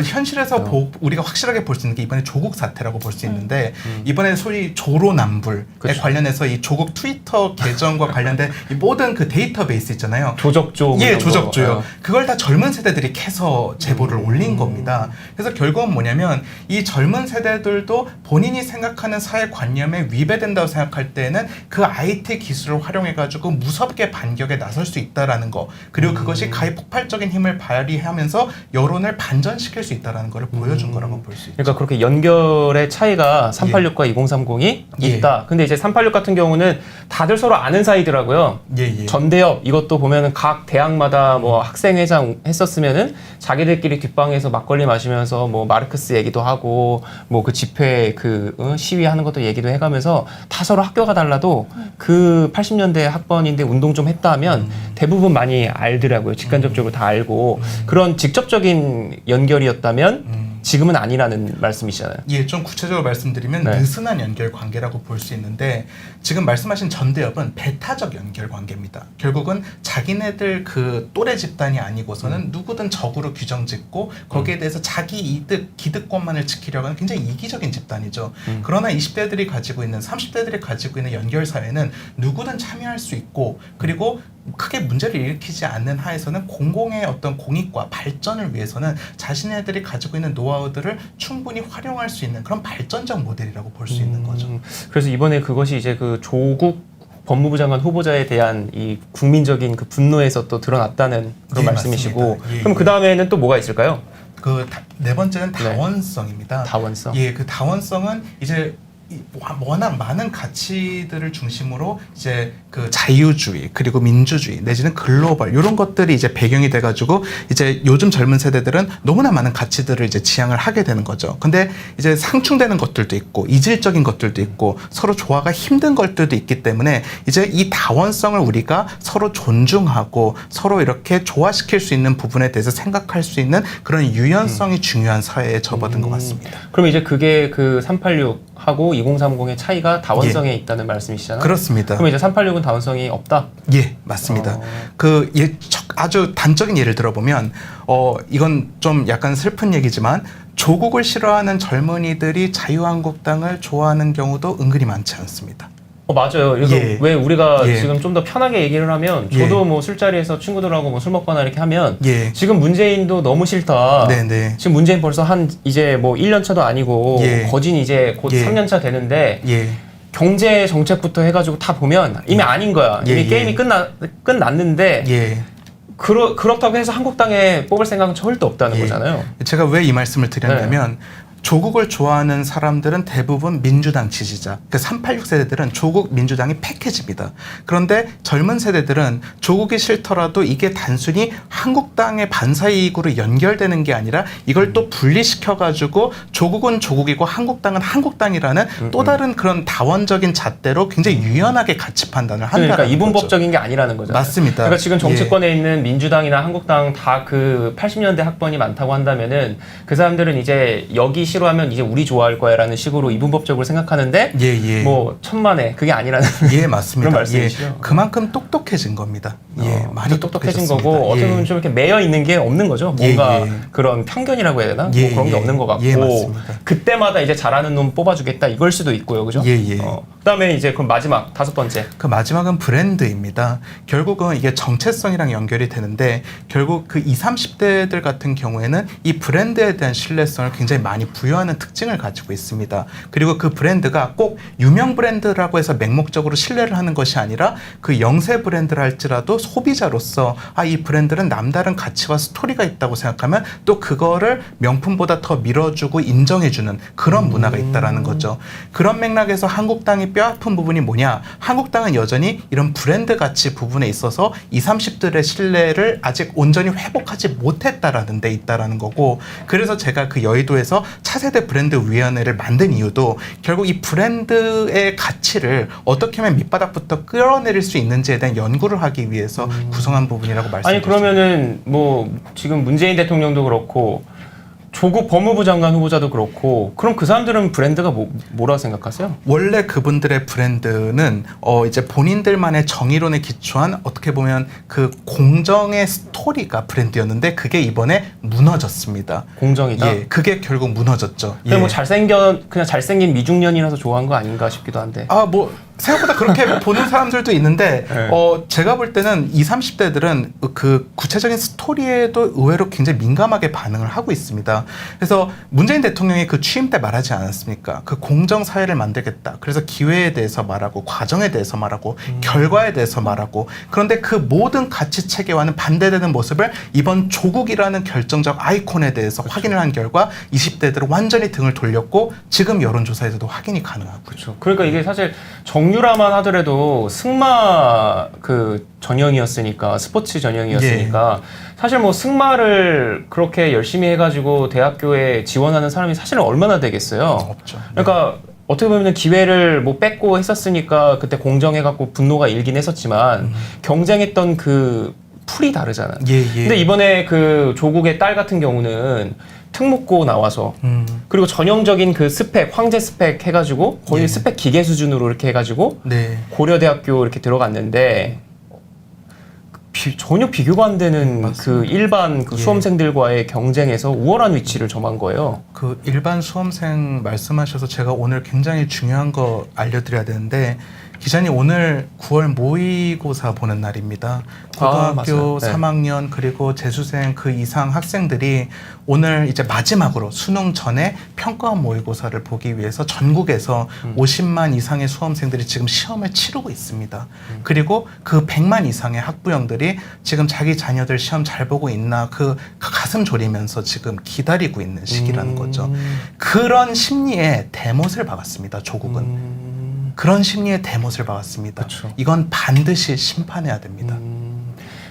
현실에서 우리가 확실하게 볼 수 있는 게 이번에 조국 사태라고 볼 수 있는데 이번에 소위 조로남불에 그쵸. 관련해서 이 조국 트위터 계정과 관련된 이 모든 그 데이터베이스 있잖아요. 조적조. 예, 이런 거. 조적조요. 어. 그걸 다 젊은 세대들이 캐서 제보를 올린 겁니다. 그래서 결국은 뭐냐면 이 젊은 세대들도 본인이 생각하는 사회 관념에 위배된다고 생각할 때는 그 IT 기술을 활용해가지고 무섭게 반격에 나설 수 있다라는 거. 그리고 그것이 가히 폭발적인 힘을 발휘하면서 여론을 반전시킬 수 있다라는 것을 보여준 거라고 볼 수 있죠. 그러니까 그렇게 연결의 차이가 386과 2030이 예. 있다. 근데 이제 386 같은 경우는 다들 서로 아는 사이더라고요. 예. 전대협 이것도 보면은 각 대학마다 뭐 학생회장 했었으면은 자기들끼리 뒷방에서 막걸리 마시면서 뭐 마르크스 얘기도 하고 뭐 그 집회 시위하는 것도 얘기도 해가면서 다 서로 학교가 달라도 그 80년대 학번인데 운동 좀 했다 하면 대부분 많이 알더라고요. 직간접적으로 다 알고 그런 직접적인 연결이었다면 지금은 아니라는 말씀이시잖아요. 예, 좀 구체적으로 말씀드리면 네. 느슨한 연결 관계라고 볼 수 있는데 지금 말씀하신 전대협은 배타적 연결 관계입니다. 결국은 자기네들 그 또래 집단이 아니고서는 누구든 적으로 규정짓고 거기에 대해서 자기 이득, 기득권만을 지키려고 하는 굉장히 이기적인 집단이죠. 그러나 20대들이 가지고 있는 30대들이 가지고 있는 연결 사회는 누구든 참여할 수 있고 그리고 크게 문제를 일으키지 않는 하에서는 공공의 어떤 공익과 발전을 위해서는 자신네들이 가지고 있는 노하우들을 충분히 활용할 수 있는 그런 발전적 모델이라고 볼 수 있는 거죠. 그래서 이번에 그것이 이제 그 조국 법무부 장관 후보자에 대한 이 국민적인 그 분노에서 또 드러났다는 그런 예, 말씀이시고 맞습니다. 예, 그럼 예. 그 다음에는 또 뭐가 있을까요? 네 번째는 다원성입니다. 다원성. 예, 그 다원성은 이제 워낙 많은 가치들을 중심으로 이제 그 자유주의 그리고 민주주의 내지는 글로벌 이런 것들이 이제 배경이 돼가지고 이제 요즘 젊은 세대들은 너무나 많은 가치들을 이제 지향을 하게 되는 거죠. 근데 이제 상충되는 것들도 있고 이질적인 것들도 있고 서로 조화가 힘든 것들도 있기 때문에 이제 이 다원성을 우리가 서로 존중하고 서로 이렇게 조화시킬 수 있는 부분에 대해서 생각할 수 있는 그런 유연성이 중요한 사회에 접어든 것 같습니다. 그럼 이제 그게 그 386하고 2030의 차이가 다원성에 있다는 말씀이시잖아요. 그렇습니다. 그럼 이제 386은 다원성이 없다? 예, 맞습니다. 아주 단적인 예를 들어보면, 이건 좀 약간 슬픈 얘기지만, 조국을 싫어하는 젊은이들이 자유한국당을 좋아하는 경우도 은근히 많지 않습니다. 맞아요. 그래서 예. 왜 우리가 예. 지금 좀 더 편하게 얘기를 하면 저도 뭐 술자리에서 친구들하고 뭐 술 먹거나 이렇게 하면 예. 지금 문재인도 너무 싫다. 네네. 지금 문재인 벌써 한 이제 뭐 1년 차도 아니고 예. 거진 이제 곧 예. 3년 차 되는데 예. 경제 정책부터 해가지고 다 보면 이미 아닌 거야. 예, 이미 예. 게임이 끝났는데 예. 그렇다고 해서 한국당에 뽑을 생각은 절대 없다는 예. 거잖아요. 제가 왜 이 말씀을 드렸냐면 조국을 좋아하는 사람들은 대부분 민주당 지지자. 그 386 세대들은 조국 민주당이 패키지입니다. 그런데 젊은 세대들은 조국이 싫더라도 이게 단순히 한국당의 반사이익으로 연결되는 게 아니라 이걸 또 분리시켜가지고 조국은 조국이고 한국당은 한국당이라는 또 다른 그런 다원적인 잣대로 굉장히 유연하게 가치 판단을 한다는 그러니까 거죠. 이분법적인 게 아니라는 거잖아요. 맞습니다. 그러니까 지금 정치권에 있는 민주당이나 한국당 다 그 80년대 학번이 많다고 한다면은 그 사람들은 이제 여기 싫어하면 이제 우리 좋아할 거야라는 식으로 이분법적으로 생각하는데 예. 뭐 천만에 그게 아니라는 예, 맞습니다. 그런 말씀이시죠. 예, 그만큼 똑똑해진 겁니다. 예, 많이 똑똑해진 똑똑해졌습니다. 거고 어떻게 예. 보면 좀 이렇게 매여 있는 게 없는 거죠. 예, 뭔가 예. 그런 편견이라고 해야 되나? 예, 뭐 그런 게 예. 없는 것 같고 예, 맞습니다. 그때마다 이제 잘하는 놈 뽑아주겠다 이걸 수도 있고요, 그죠? 예. 그다음에 이제 그럼 마지막 5번째. 그 마지막은 브랜드입니다. 결국은 이게 정체성이랑 연결이 되는데 결국 그 20, 30대들 같은 경우에는 이 브랜드에 대한 신뢰성을 굉장히 많이 부여하는 특징을 가지고 있습니다. 그리고 그 브랜드가 꼭 유명 브랜드라고 해서 맹목적으로 신뢰를 하는 것이 아니라 그 영세 브랜드를 할지라도 소비자로서 이 브랜드는 남다른 가치와 스토리가 있다고 생각하면 또 그거를 명품보다 더 밀어주고 인정해주는 그런 문화가 있다라는 거죠. 그런 맥락에서 한국당이 뼈아픈 부분이 뭐냐? 한국당은 여전히 이런 브랜드 가치 부분에 있어서 20, 30들의 신뢰를 아직 온전히 회복하지 못했다라는 데 있다라는 거고, 그래서 제가 그 여의도에서 차세대 브랜드 위원회를 만든 이유도 결국 이 브랜드의 가치를 어떻게 하면 밑바닥부터 끌어내릴 수 있는지에 대한 연구를 하기 위해서 구성한 부분이라고 아니 말씀드렸습니다. 그러면은 뭐 지금 문재인 대통령도 그렇고 조국 법무부 장관 후보자도 그렇고 그럼 그 사람들은 브랜드가 뭐라고 생각하세요? 원래 그분들의 브랜드는 이제 본인들만의 정의론에 기초한 어떻게 보면 그 공정의 스토리가 브랜드였는데 그게 이번에 무너졌습니다. 공정이다. 예, 그게 결국 무너졌죠. 그냥 예. 뭐 그냥 잘생긴 미중년이라서 좋아한 거 아닌가 싶기도 한데. 뭐 생각보다 그렇게 보는 사람들도 있는데 네. 제가 볼 때는 20, 30대들은 그 구체적인 스토리에도 의외로 굉장히 민감하게 반응을 하고 있습니다. 그래서 문재인 대통령이 그 취임 때 말하지 않았습니까? 그 공정 사회를 만들겠다. 그래서 기회에 대해서 말하고 과정에 대해서 말하고 결과에 대해서 말하고, 그런데 그 모든 가치 체계와는 반대되는 모습을 이번 조국이라는 결정적 아이콘에 대해서 확인을 한 결과 20대들은 완전히 등을 돌렸고 지금 여론조사에서도 확인이 가능하고요. 그렇죠. 그러니까 이게 사실 정유라만 하더라도 승마 그 전형이었으니까 스포츠 전형이었으니까 사실 뭐 승마를 그렇게 열심히 해가지고 대학교에 지원하는 사람이 사실은 얼마나 되겠어요. 없죠. 그러니까 어떻게 보면 기회를 뭐 뺏고 했었으니까 그때 공정해갖고 분노가 일긴 했었지만 경쟁했던 그 풀이 다르잖아. 예. 근데 이번에 그 조국의 딸 같은 경우는 특목고 나와서 그리고 전형적인 그 스펙, 황제 스펙 해가지고 거의 스펙 기계 수준으로 이렇게 해가지고 네. 고려대학교 이렇게 들어갔는데 전혀 비교가 안 되는 그 일반 그 수험생들과의 경쟁에서 우월한 위치를 점한 거예요. 그 일반 수험생 말씀하셔서 제가 오늘 굉장히 중요한 거 알려드려야 되는데, 기자님 오늘 9월 모의고사 보는 날입니다. 고등학교 맞아요. 네. 3학년 그리고 재수생 그 이상 학생들이 오늘 이제 마지막으로 수능 전에 평가원 모의고사를 보기 위해서 전국에서 50만 이상의 수험생들이 지금 시험을 치르고 있습니다. 그리고 그 100만 이상의 학부형들이 지금 자기 자녀들 시험 잘 보고 있나 그 가슴 졸이면서 지금 기다리고 있는 시기라는 거죠. 그런 심리에 대못을 박았습니다. 조국은. 그런 심리의 대못을 박았습니다. 그쵸. 이건 반드시 심판해야 됩니다.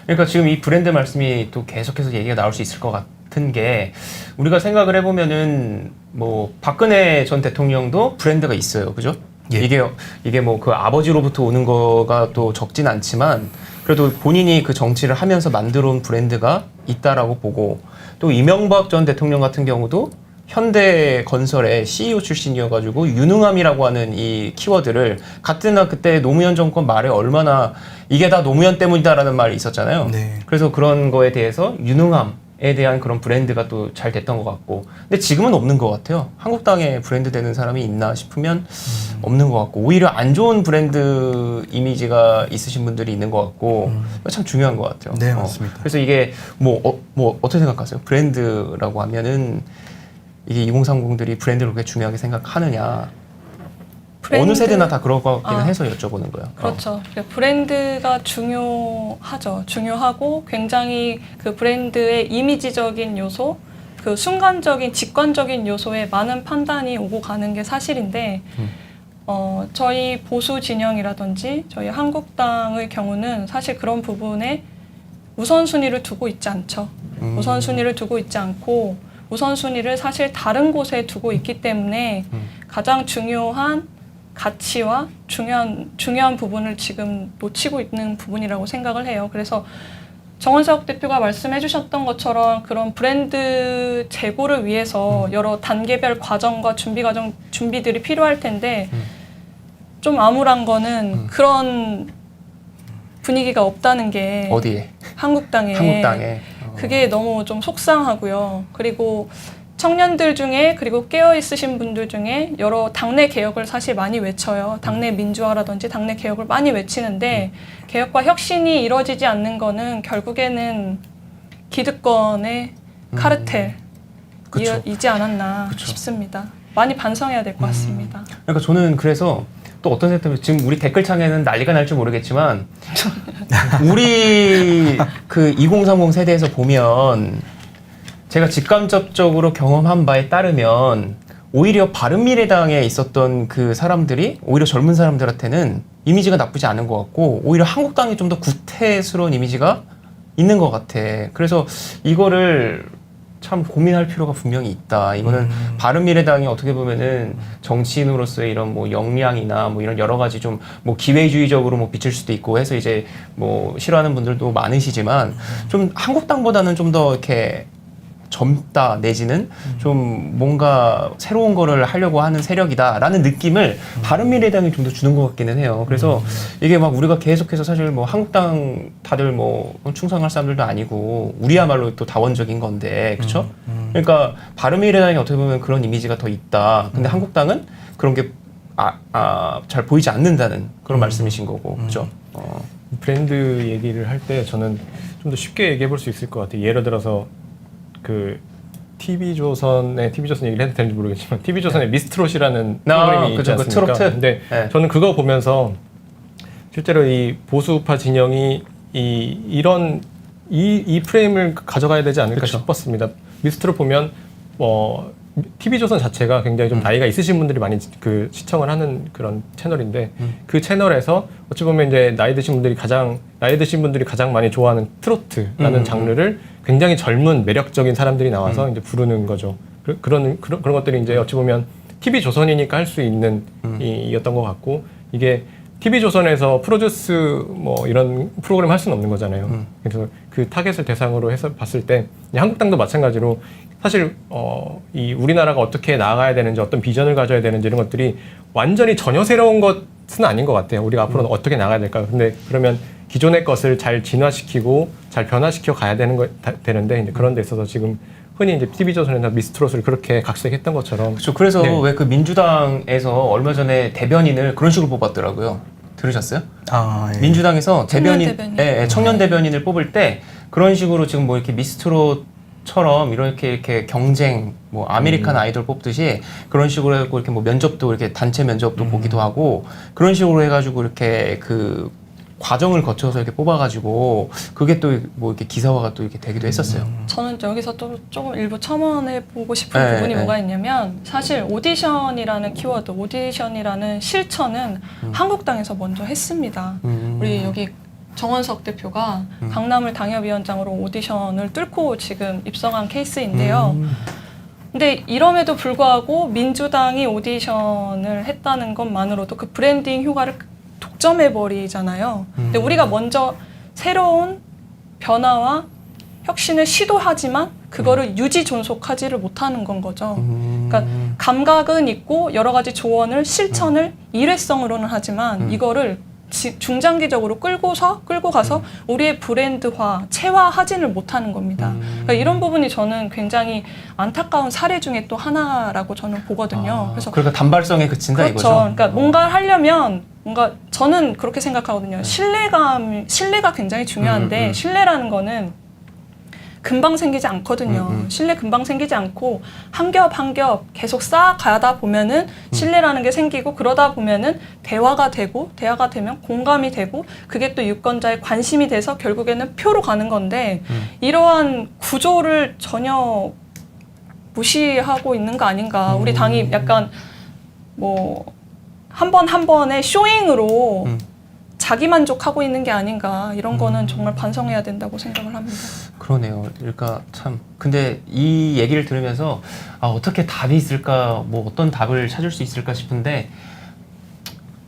그러니까 지금 이 브랜드 말씀이 또 계속해서 얘기가 나올 수 있을 것 같은 게, 우리가 생각을 해보면은 뭐 박근혜 전 대통령도 브랜드가 있어요, 그죠? 예. 이게 뭐 그 아버지로부터 오는 거가 또 적진 않지만 그래도 본인이 그 정치를 하면서 만들어온 브랜드가 있다라고 보고, 또 이명박 전 대통령 같은 경우도 현대건설의 CEO 출신이어가지고 유능함이라고 하는 이 키워드를 같은 그때 노무현 정권 말에 얼마나 이게 다 노무현 때문이다라는 말이 있었잖아요. 네. 그래서 그런 거에 대해서 유능함, 대한 그런 브랜드가 또 잘 됐던 것 같고, 근데 지금은 없는 것 같아요. 한국당에 브랜드 되는 사람이 있나 싶으면 없는 것 같고, 오히려 안 좋은 브랜드 이미지가 있으신 분들이 있는 것 같고, 참 중요한 것 같아요. 네, 맞습니다. 그래서 이게 뭐 어떻게 생각하세요? 브랜드라고 하면은 이게 2030들이 브랜드를 그렇게 중요하게 생각하느냐? 어느 세대나 다 그럴 것 같기는 해서 여쭤보는 거예요. 그렇죠. 브랜드가 중요하죠. 중요하고 굉장히 그 브랜드의 이미지적인 요소, 그 순간적인, 직관적인 요소에 많은 판단이 오고 가는 게 사실인데, 저희 보수 진영이라든지 저희 한국당의 경우는 사실 그런 부분에 우선순위를 두고 있지 않죠. 우선순위를 두고 있지 않고 우선순위를 사실 다른 곳에 두고 있기 때문에 가장 중요한 가치와 중요한 부분을 지금 놓치고 있는 부분이라고 생각을 해요. 그래서 정원석 대표가 말씀해 주셨던 것처럼 그런 브랜드 재고를 위해서 여러 단계별 과정과 준비들이 필요할 텐데 좀 암울한 거는 그런 분위기가 없다는 게 어디에? 한국당에 그게 너무 좀 속상하고요. 그리고 청년들 중에 그리고 깨어 있으신 분들 중에 여러 당내 개혁을 사실 많이 외쳐요. 당내 민주화라든지 당내 개혁을 많이 외치는데 개혁과 혁신이 이루어지지 않는 거는 결국에는 기득권의 카르텔이지 않았나 싶습니다. 많이 반성해야 될 것 같습니다. 그러니까 저는 그래서 또 어떤 생각하면 지금 우리 댓글창에는 난리가 날지 모르겠지만 우리 그 2030 세대에서 보면 제가 직간접적으로 경험한 바에 따르면 오히려 바른미래당에 있었던 그 사람들이 오히려 젊은 사람들한테는 이미지가 나쁘지 않은 것 같고 오히려 한국당이 좀 더 구태스러운 이미지가 있는 것 같아. 그래서 이거를 참 고민할 필요가 분명히 있다. 이거는 바른미래당이 어떻게 보면은 정치인으로서의 이런 뭐 역량이나 뭐 이런 여러 가지 좀 뭐 기회주의적으로 뭐 비칠 수도 있고 해서 이제 뭐 싫어하는 분들도 많으시지만 좀 한국당보다는 좀 더 이렇게 젊다 내지는 좀 뭔가 새로운 거를 하려고 하는 세력이다라는 느낌을 바른미래당이 좀 더 주는 것 같기는 해요. 그래서 이게 막 우리가 계속해서 사실 뭐 한국당 다들 뭐 충성할 사람들도 아니고 우리야말로 또 다원적인 건데 그렇죠? 그러니까 바른미래당이 어떻게 보면 그런 이미지가 더 있다. 근데 한국당은 그런 게 잘 보이지 않는다는 그런 말씀이신 거고 그렇죠? 브랜드 얘기를 할 때 저는 좀 더 쉽게 얘기해 볼 수 있을 것 같아요. 예를 들어서 그 TV조선 얘기를 해도 되는지 모르겠지만 TV조선의 미스트롯이라는 프로그램이 있지 않습니까? 그 트로트? 근데 네. 저는 그거 보면서 실제로 이 보수우파 진영이 이런 프레임을 가져가야 되지 않을까 그쵸. 싶었습니다. 미스트롯 보면 TV조선 자체가 굉장히 좀 나이가 있으신 분들이 많이 그 시청을 하는 그런 채널인데 그 채널에서 어찌 보면 이제 나이 드신 분들이 가장 많이 좋아하는 트로트라는 장르를 굉장히 젊은 매력적인 사람들이 나와서 이제 부르는 거죠. 그런 것들이 이제 어찌 보면 TV조선이니까 할 수 있는 이었던 것 같고 이게 TV조선에서 프로듀스 뭐 이런 프로그램 할 수는 없는 거잖아요. 그래서 그 타겟을 대상으로 해서 봤을 때 한국당도 마찬가지로 사실 이 우리나라가 어떻게 나아가야 되는지 어떤 비전을 가져야 되는지 이런 것들이 완전히 전혀 새로운 것은 아닌 것 같아요. 우리가 앞으로 어떻게 나가야 될까? 근데 그러면 기존의 것을 잘 진화시키고 잘 변화시켜 가야 되는데 이제 그런 데 있어서 지금 흔히 이제 TV조선이나 미스트롯을 그렇게 각색했던 것처럼 그렇죠. 그래서 네. 왜 그 민주당에서 얼마 전에 대변인을 그런 식으로 뽑았더라고요. 들으셨어요? 예. 민주당에서 청년 대변인, 대변인. 청년 대변인을 뽑을 때 그런 식으로 지금 뭐 이렇게 미스트롯처럼 이렇게 경쟁, 뭐 아메리칸 아이돌 뽑듯이 그런 식으로 해고 이렇게 뭐 면접도 이렇게 단체 면접도 보기도 하고 그런 식으로 해가지고 이렇게 그 과정을 거쳐서 이렇게 뽑아가지고 그게 또 뭐 이렇게 기사화가 또 이렇게 되기도 했었어요. 저는 여기서 또 조금 일부 첨언해보고 싶은 네, 부분이 네. 뭐가 있냐면 사실 오디션이라는 키워드, 오디션이라는 실천은 한국당에서 먼저 했습니다. 우리 여기 정원석 대표가 강남을 당협위원장으로 오디션을 뚫고 지금 입성한 케이스인데요. 근데 이럼에도 불구하고 민주당이 오디션을 했다는 것만으로도 그 브랜딩 효과를 독점해버리잖아요. 근데 우리가 먼저 새로운 변화와 혁신을 시도하지만 그거를 유지 존속하지를 못하는 건 거죠. 그러니까 감각은 있고 여러 가지 조언을 실천을 일회성으로는 하지만 이거를 중장기적으로 끌고 가서 우리의 브랜드화, 체화하지를 못하는 겁니다. 그러니까 이런 부분이 저는 굉장히 안타까운 사례 중에 또 하나라고 저는 보거든요. 그래서 그러니까 단발성에 그친다 그렇죠. 이거죠. 그러니까 뭔가 하려면 뭔가 저는 그렇게 생각하거든요. 신뢰가 굉장히 중요한데 신뢰라는 거는 금방 생기지 않거든요. 신뢰 금방 생기지 않고 한 겹 한 겹 계속 쌓아가다 보면은 신뢰라는 게 생기고 그러다 보면은 대화가 되면 공감이 되고 그게 또 유권자의 관심이 돼서 결국에는 표로 가는 건데 이러한 구조를 전혀 무시하고 있는 거 아닌가. 우리 당이 약간 뭐 한 번 한 번의 쇼잉으로 자기 만족하고 있는 게 아닌가. 이런 거는 정말 반성해야 된다고 생각을 합니다. 그러네요. 그러니까 참 근데 이 얘기를 들으면서 어떻게 답이 있을까, 뭐 어떤 답을 찾을 수 있을까 싶은데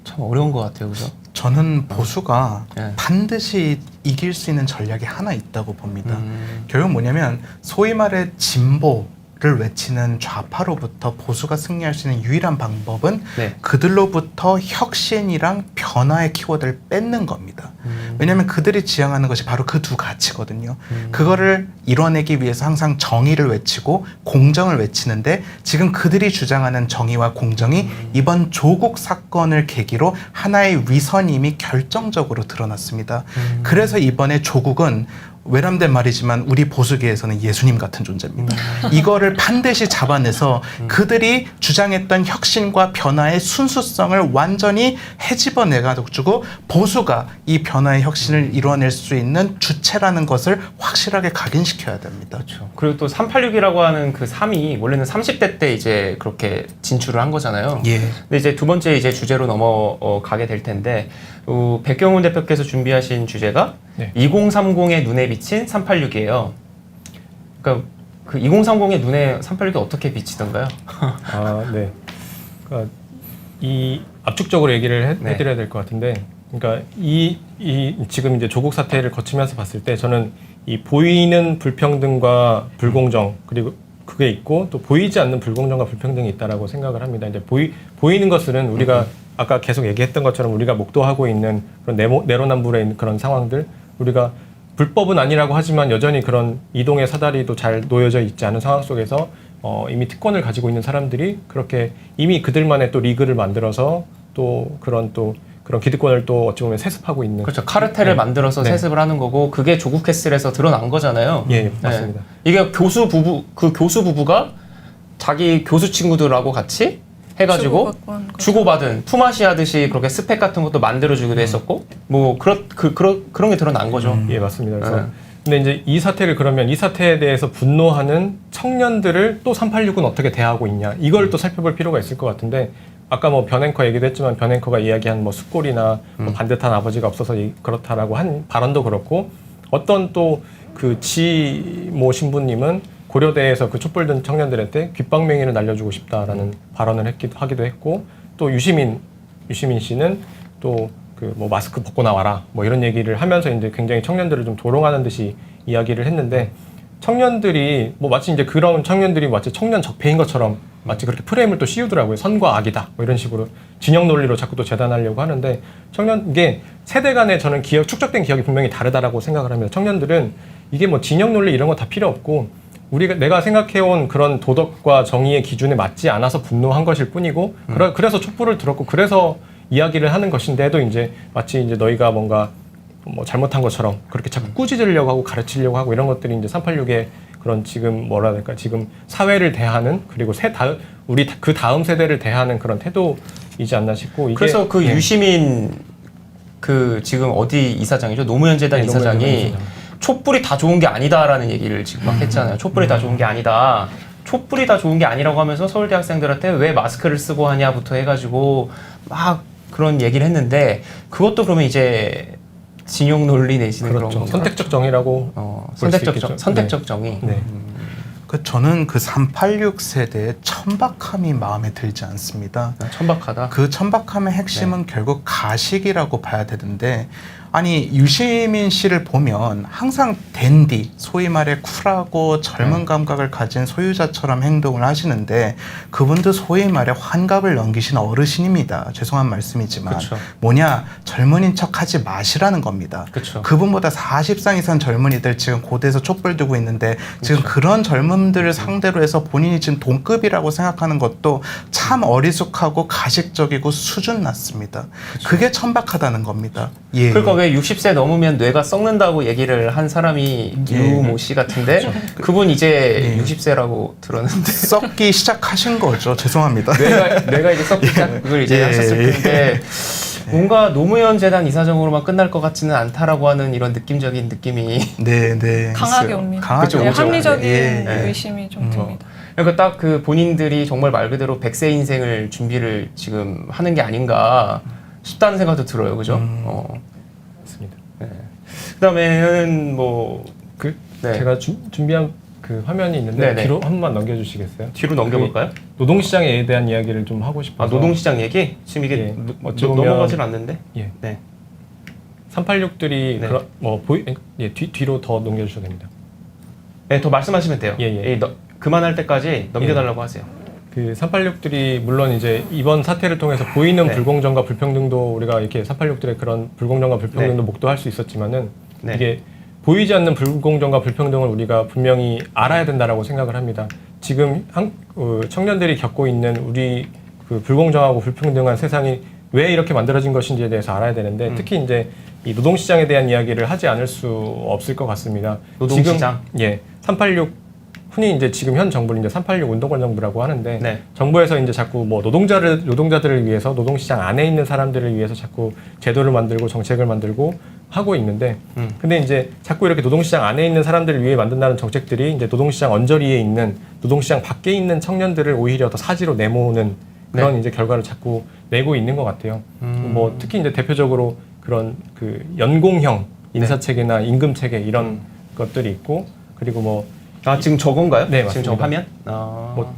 참 어려운 것 같아요, 그죠? 저는 보수가 네. 반드시 이길 수 있는 전략이 하나 있다고 봅니다. 결국 뭐냐면 소위 말해 진보를 외치는 좌파로부터 보수가 승리할 수 있는 유일한 방법은 네. 그들로부터 혁신이랑 변화의 키워드를 뺏는 겁니다. 왜냐하면 그들이 지향하는 것이 바로 그 두 가치거든요. 그거를 이뤄내기 위해서 항상 정의를 외치고 공정을 외치는데 지금 그들이 주장하는 정의와 공정이 이번 조국 사건을 계기로 하나의 위선임이 결정적으로 드러났습니다. 그래서 이번에 조국은 외람된 말이지만 우리 보수계에서는 예수님 같은 존재입니다. 이거를 반드시 잡아내서 그들이 주장했던 혁신과 변화의 순수성을 완전히 헤집어내가지고 보수가 이 변화의 혁신을 이루어낼 수 있는 주체라는 것을 확실하게 각인시켜야 됩니다. 그렇죠. 그리고 또 386이라고 하는 그 3이 원래는 30대 때 이제 그렇게 진출을 한 거잖아요. 예. 근데 이제 두 번째 이제 주제로 넘어가게 될 텐데 백경훈 대표께서 준비하신 주제가 네. 2030의 눈에 비친 386이에요. 그러니까 그 2030의 눈에 386이 어떻게 비치던가요? 네. 그러니까 이 압축적으로 얘기를 네. 해드려야 될 것 같은데, 그러니까 이 지금 이제 조국 사태를 거치면서 봤을 때 저는 이 보이는 불평등과 불공정 그리고 그게 있고 또 보이지 않는 불공정과 불평등이 있다라고 생각을 합니다. 이제 보이는 것은 우리가 아까 계속 얘기했던 것처럼 우리가 목도하고 있는 그런 내로남불에 있는 그런 상황들, 우리가 불법은 아니라고 하지만 여전히 그런 이동의 사다리도 잘 놓여져 있지 않은 상황 속에서 이미 특권을 가지고 있는 사람들이 그렇게 이미 그들만의 또 리그를 만들어서 또 그런 기득권을 또 어찌 보면 세습하고 있는. 그렇죠. 카르텔을 네. 만들어서 네. 세습을 하는 거고 그게 조국 캐슬에서 드러난 거잖아요. 예, 맞습니다. 이게 교수 부부가 자기 교수 친구들하고 같이 해가지고 주고받고 한 거죠. 주고받은 품앗이 하듯이 그렇게 스펙 같은 것도 만들어주기도 했었고 뭐 그런 게 드러난 거죠. 예, 맞습니다. 그래서 네. 근데 이제 이 사태에 대해서 분노하는 청년들을 또 386은 어떻게 대하고 있냐, 이걸 또 살펴볼 필요가 있을 것 같은데, 아까 뭐 변앵커 얘기도 했지만 변앵커가 이야기한 뭐 숫골이나 뭐 반듯한 아버지가 없어서 그렇다라고 한 발언도 그렇고, 어떤 또 그 지모 신부님은 고려대에서 그 촛불 든 청년들한테 귓방맹이를 날려주고 싶다라는 발언을 하기도 했고, 또 유시민 씨는 또 그 뭐 마스크 벗고 나와라 뭐 이런 얘기를 하면서 이제 굉장히 청년들을 좀 조롱하는 듯이 이야기를 했는데, 청년들이 뭐 마치 이제 그런 청년들이 마치 청년 적폐인 것처럼 마치 그렇게 프레임을 또 씌우더라고요. 선과 악이다 뭐 이런 식으로 진영 논리로 자꾸 또 재단하려고 하는데, 이게 세대 간의 저는 축적된 기억이 분명히 다르다라고 생각을 합니다. 청년들은 이게 뭐 진영 논리 이런 거 다 필요 없고 내가 생각해온 그런 도덕과 정의의 기준에 맞지 않아서 분노한 것일 뿐이고, 그래서 촛불을 들었고 그래서 이야기를 하는 것인데도 이제 마치 이제 너희가 뭔가 뭐 잘못한 것처럼 그렇게 자꾸 꾸짖으려고 하고 가르치려고 하고 이런 것들이 이제 386의 그런 지금 뭐라 해야 될까, 지금 사회를 대하는, 그리고 우리 그 다음 세대를 대하는 그런 태도이지 않나 싶고, 이게 그래서 그 예. 유시민 그 지금 어디 이사장이죠? 노무현재단 네, 이사장이 노무현재단 촛불이 다 좋은 게 아니다라는 얘기를 지금 막 했잖아요. 촛불이 다 좋은 게 아니다. 촛불이 다 좋은 게 아니라고 하면서 서울대 학생들한테 왜 마스크를 쓰고 하냐부터 해가지고 막 그런 얘기를 했는데, 그것도 그러면 이제 진영 논리 내지는 그렇죠. 그런 건가요? 선택적 정의라고 볼 수 있겠죠. 선택적 정의. 네. 저는 그 386 세대의 천박함이 마음에 들지 않습니다. 천박하다. 그 천박함의 핵심은 결국 가식이라고 봐야 되는데, 아니 유시민 씨를 보면 항상 댄디, 소위 말해 쿨하고 젊은 감각을 가진 소유자처럼 행동을 하시는데 그분도 소위 말해 환갑을 넘기신 어르신입니다. 죄송한 말씀이지만 그쵸. 뭐냐 젊은인 척하지 마시라는 겁니다. 그쵸. 그분보다 40상 이상 젊은이들 지금 고대에서 촛불 두고 있는데 지금 그런 젊은들을 상대로 해서 본인이 지금 동급이라고 생각하는 것도 참 어리숙하고 가식적이고 수준 낮습니다. 그게 천박하다는 겁니다. 예. 그러니까 왜 60세 넘으면 뇌가 썩는다고 얘기를 한 사람이 유모 씨 같은데 그분 이제 60세라고 들었는데 썩기 시작하신 거죠. 죄송합니다. 뇌가 이제 썩기 시작 그걸 이제 예. 하셨을 텐데 뭔가 노무현 재단 이사장으로만 끝날 것 같지는 않다라고 하는 이런 느낌적인 느낌이 네, 네. 강하게 있어요. 옵니다. 강하게 네, 오죠. 합리적인 예. 의심이 좀 듭니다. 그러니까 딱 그 본인들이 정말 말 그대로 100세 인생을 준비를 지금 하는 게 아닌가 싶다는 생각도 들어요. 그죠? 맞습니다. 그다음에는 뭐 네. 제가 준비한 그 화면이 있는데 네네. 뒤로 한 번만 넘겨주시겠어요? 뒤로 넘겨볼까요? 노동시장에 대한 이야기를 좀 하고 싶어서. 노동시장 얘기? 지금 이게 예. 어찌 보면- 넘어가질 않는데? 예. 네. 386들이 네. 뒤로 더 넘겨주셔도 됩니다. 네, 더 말씀하시면 돼요. 예. 그만할 때까지 넘겨달라고 하세요. 그 386들이 물론 이제 이번 사태를 통해서 보이는 네. 불공정과 불평등도 우리가 이렇게 386들의 그런 불공정과 불평등도 목도할 수 있었지만은 네. 이게 보이지 않는 불공정과 불평등을 우리가 분명히 알아야 된다라고 생각을 합니다. 지금 청년들이 겪고 있는 우리 그 불공정하고 불평등한 세상이 왜 이렇게 만들어진 것인지에 대해서 알아야 되는데 특히 이제 이 노동시장에 대한 이야기를 하지 않을 수 없을 것 같습니다. 노동시장? 지금 386 흔히 이제 지금 현 정부를 이제 386 운동권 정부라고 하는데 네. 정부에서 이제 자꾸 뭐 노동자들을 위해서 노동시장 안에 있는 사람들을 위해서 자꾸 제도를 만들고 정책을 만들고 하고 있는데 근데 이제 자꾸 이렇게 노동시장 안에 있는 사람들을 위해 만든다는 정책들이 이제 노동시장 언저리에 있는 노동시장 밖에 있는 청년들을 오히려 더 사지로 내모으는 그런 이제 결과를 자꾸 내고 있는 것 같아요. 뭐 특히 이제 대표적으로 그런 그 연공형 인사체계나 임금체계 이런 것들이 있고 그리고 뭐 지금 저건가요? 네, 지금 저 맞습니다. 화면? 뭐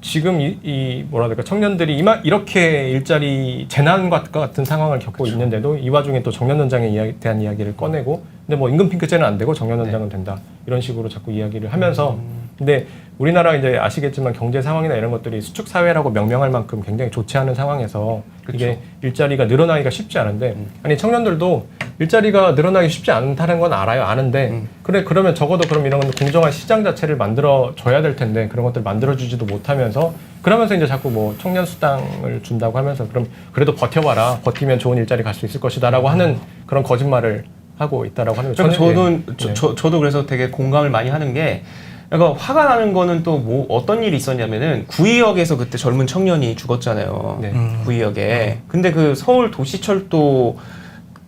지금 이 뭐라 그럴까 청년들이 이렇게 일자리 재난과 같은 상황을 겪고 있는데도 이 와중에 또 정년연장에 대한 이야기를 꺼내고 근데 뭐 임금 핑크제는 안 되고 정년연장은 된다 이런 식으로 자꾸 이야기를 하면서 근데 우리나라 이제 아시겠지만 경제 상황이나 이런 것들이 수축 사회라고 명명할 만큼 굉장히 좋지 않은 상황에서 이게 일자리가 늘어나기가 쉽지 않은데 아니 청년들도 일자리가 늘어나기 쉽지 않다는 건 알아요. 아는데 그러면 적어도 그럼 이런 공정한 시장 자체를 만들어 줘야 될 텐데 그런 것들 만들어 주지도 못하면서 그러면서 이제 자꾸 뭐 청년 수당을 준다고 하면서 그럼 그래도 버텨봐라. 버티면 좋은 일자리 갈 수 있을 것이다라고 하는 그런 거짓말을 하고 있다라고 하는 거죠. 저도 그래서 되게 공감을 많이 하는 게 그러니까 화가 나는 거는 또 뭐 어떤 일이 있었냐면은 구의역에서 그때 젊은 청년이 죽었잖아요. 네. 구의역에. 근데 그 서울 도시철도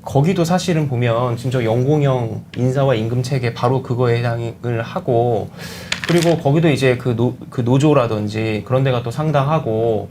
거기도 사실은 보면 진짜 연공형 인사와 임금 체계 바로 그거에 해당을 하고 그리고 거기도 이제 그 노조라든지 그런 데가 또 상당하고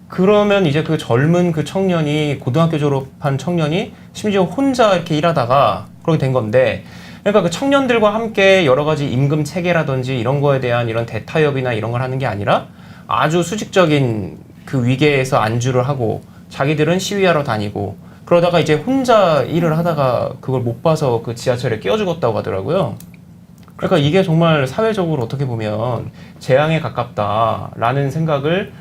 그러면 이제 그 젊은 그 청년이 고등학교 졸업한 청년이 심지어 혼자 이렇게 일하다가 그렇게 된 건데 그러니까 그 청년들과 함께 여러 가지 임금 체계라든지 이런 거에 대한 이런 대타협이나 이런 걸 하는 게 아니라 아주 수직적인 그 위계에서 안주를 하고 자기들은 시위하러 다니고 그러다가 이제 혼자 일을 하다가 그걸 못 봐서 그 지하철에 끼어 죽었다고 하더라고요. 그러니까 이게 정말 사회적으로 어떻게 보면 재앙에 가깝다라는 생각을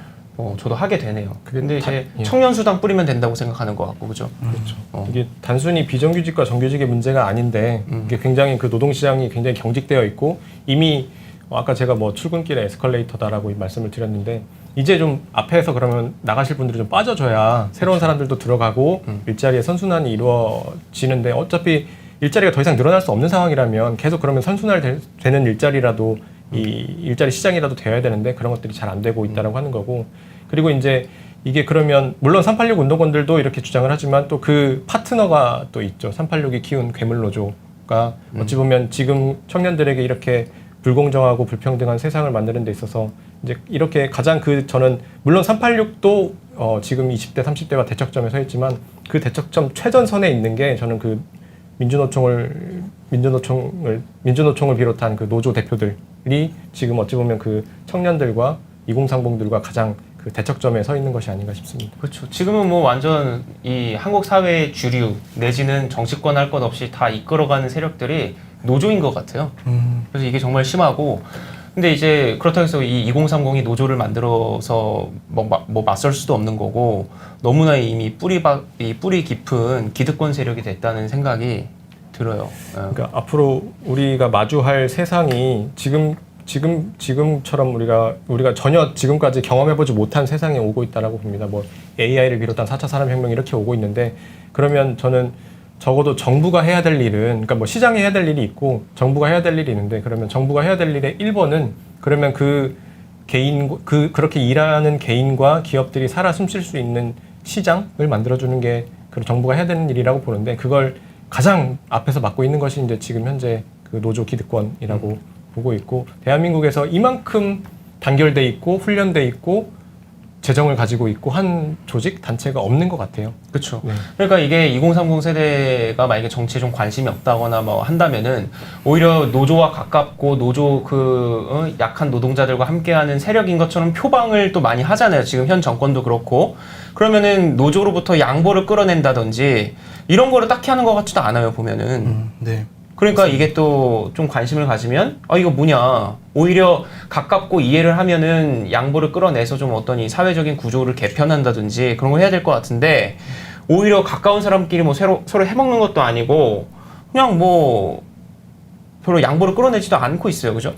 저도 하게 되네요. 근데 이제 청년 수당 뿌리면 된다고 생각하는 것 같고 그죠? 그렇죠. 이게 단순히 비정규직과 정규직의 문제가 아닌데 이게 굉장히 그 노동시장이 굉장히 경직되어 있고 이미 아까 제가 뭐 출근길에 에스컬레이터다라고 말씀을 드렸는데 이제 좀 앞에서 그러면 나가실 분들이 좀 빠져줘야 새로운 사람들도 들어가고 일자리의 선순환이 이루어지는데 어차피 일자리가 더 이상 늘어날 수 없는 상황이라면 계속 그러면 선순환되는 일자리라도 이 일자리 시장이라도 되어야 되는데 그런 것들이 잘 안 되고 있다라고 하는 거고 그리고 이제 이게 그러면 물론 386 운동권들도 이렇게 주장을 하지만 또 그 파트너가 또 있죠. 386이 키운 괴물노조가 어찌 보면 지금 청년들에게 이렇게 불공정하고 불평등한 세상을 만드는 데 있어서 이제 이렇게 가장 저는 물론 386도 지금 20대 30대가 대척점에 서 있지만 그 대척점 최전선에 있는 게 저는 그 민주노총을 비롯한 그 노조 대표들이 지금 어찌 보면 그 청년들과 2030들과 가장 그 그 대척점에 서 있는 것이 아닌가 싶습니다. 그렇죠. 지금은 뭐 완전 이 한국 사회의 주류 내지는 정치권 할 것 없이 다 이끌어가는 세력들이 노조인 것 같아요. 그래서 이게 정말 심하고 근데 이제 그렇다고 해서 이 2030이 노조를 만들어서 뭐 맞설 수도 없는 거고 너무나 이미 뿌리 깊은 기득권 세력이 됐다는 생각이 들어요. 그러니까 앞으로 우리가 마주할 세상이 지금처럼 우리가 전혀 지금까지 경험해보지 못한 세상에 오고 있다라고 봅니다. 뭐 AI를 비롯한 4차 산업혁명이 이렇게 오고 있는데 그러면 저는 적어도 정부가 해야 될 일은 그러니까 뭐 시장이 해야 될 일이 있고 정부가 해야 될 일이 있는데 그러면 정부가 해야 될 일의 1번은 그러면 그 개인 그렇게 일하는 개인과 기업들이 살아 숨쉴 수 있는 시장을 만들어주는 게 그 정부가 해야 되는 일이라고 보는데 그걸 가장 앞에서 맡고 있는 것이 이제 지금 현재 그 노조 기득권이라고 보고 있고 대한민국에서 이만큼 단결돼 있고 훈련돼 있고 재정을 가지고 있고 한 조직 단체가 없는 것 같아요. 그렇죠. 네. 그러니까 이게 2030 세대가 만약에 정치에 좀 관심이 없다거나 뭐 한다면은 오히려 노조와 가깝고 노조 약한 노동자들과 함께하는 세력인 것처럼 표방을 또 많이 하잖아요. 지금 현 정권도 그렇고 그러면은 노조로부터 양보를 끌어낸다든지 이런 거를 딱히 하는 것 같지도 않아요. 보면은. 네. 그러니까 이게 또 좀 관심을 가지면 이거 뭐냐 오히려 가깝고 이해를 하면은 양보를 끌어내서 좀 어떤 이 사회적인 구조를 개편한다든지 그런 걸 해야 될 것 같은데 오히려 가까운 사람끼리 뭐 서로 해먹는 것도 아니고 그냥 뭐 별로 양보를 끌어내지도 않고 있어요. 그죠?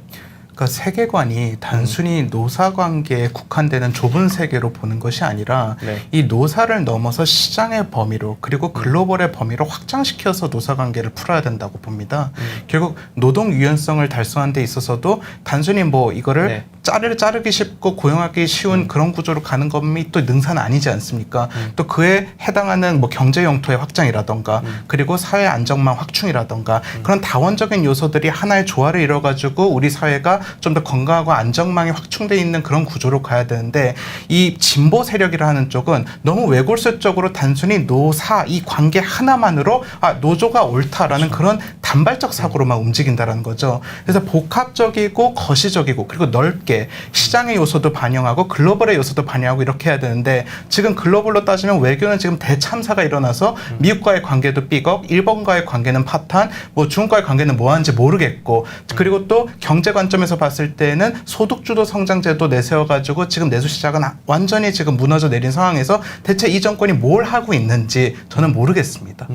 그러니까 세계관이 단순히 노사 관계에 국한되는 좁은 세계로 보는 것이 아니라 네. 이 노사를 넘어서 시장의 범위로 그리고 글로벌의 범위로 확장시켜서 노사 관계를 풀어야 된다고 봅니다. 결국 노동 유연성을 달성하는 데 있어서도 단순히 뭐 이거를 네. 자르기 쉽고 고용하기 쉬운 그런 구조로 가는 것이 또 능사는 아니지 않습니까? 또 그에 해당하는 뭐 경제 영토의 확장이라던가 그리고 사회 안정망 확충이라던가 그런 다원적인 요소들이 하나의 조화를 이뤄가지고 우리 사회가 좀 더 건강하고 안정망이 확충돼 있는 그런 구조로 가야 되는데 이 진보 세력이라 하는 쪽은 너무 외골수적으로 단순히 노사 이 관계 하나만으로 노조가 옳다라는 그런 단발적 사고로만 움직인다라는 거죠. 그래서 복합적이고 거시적이고 그리고 넓게 시장의 요소도 반영하고 글로벌의 요소도 반영하고 이렇게 해야 되는데 지금 글로벌로 따지면 외교는 지금 대참사가 일어나서 미국과의 관계도 삐걱, 일본과의 관계는 파탄, 뭐 중국과의 관계는 뭐 하는지 모르겠고 그리고 또 경제 관점에서 봤을 때는 소득주도 성장제도 내세워가지고 지금 내수 시장은 완전히 지금 무너져 내린 상황에서 대체 이 정권이 뭘 하고 있는지 저는 모르겠습니다.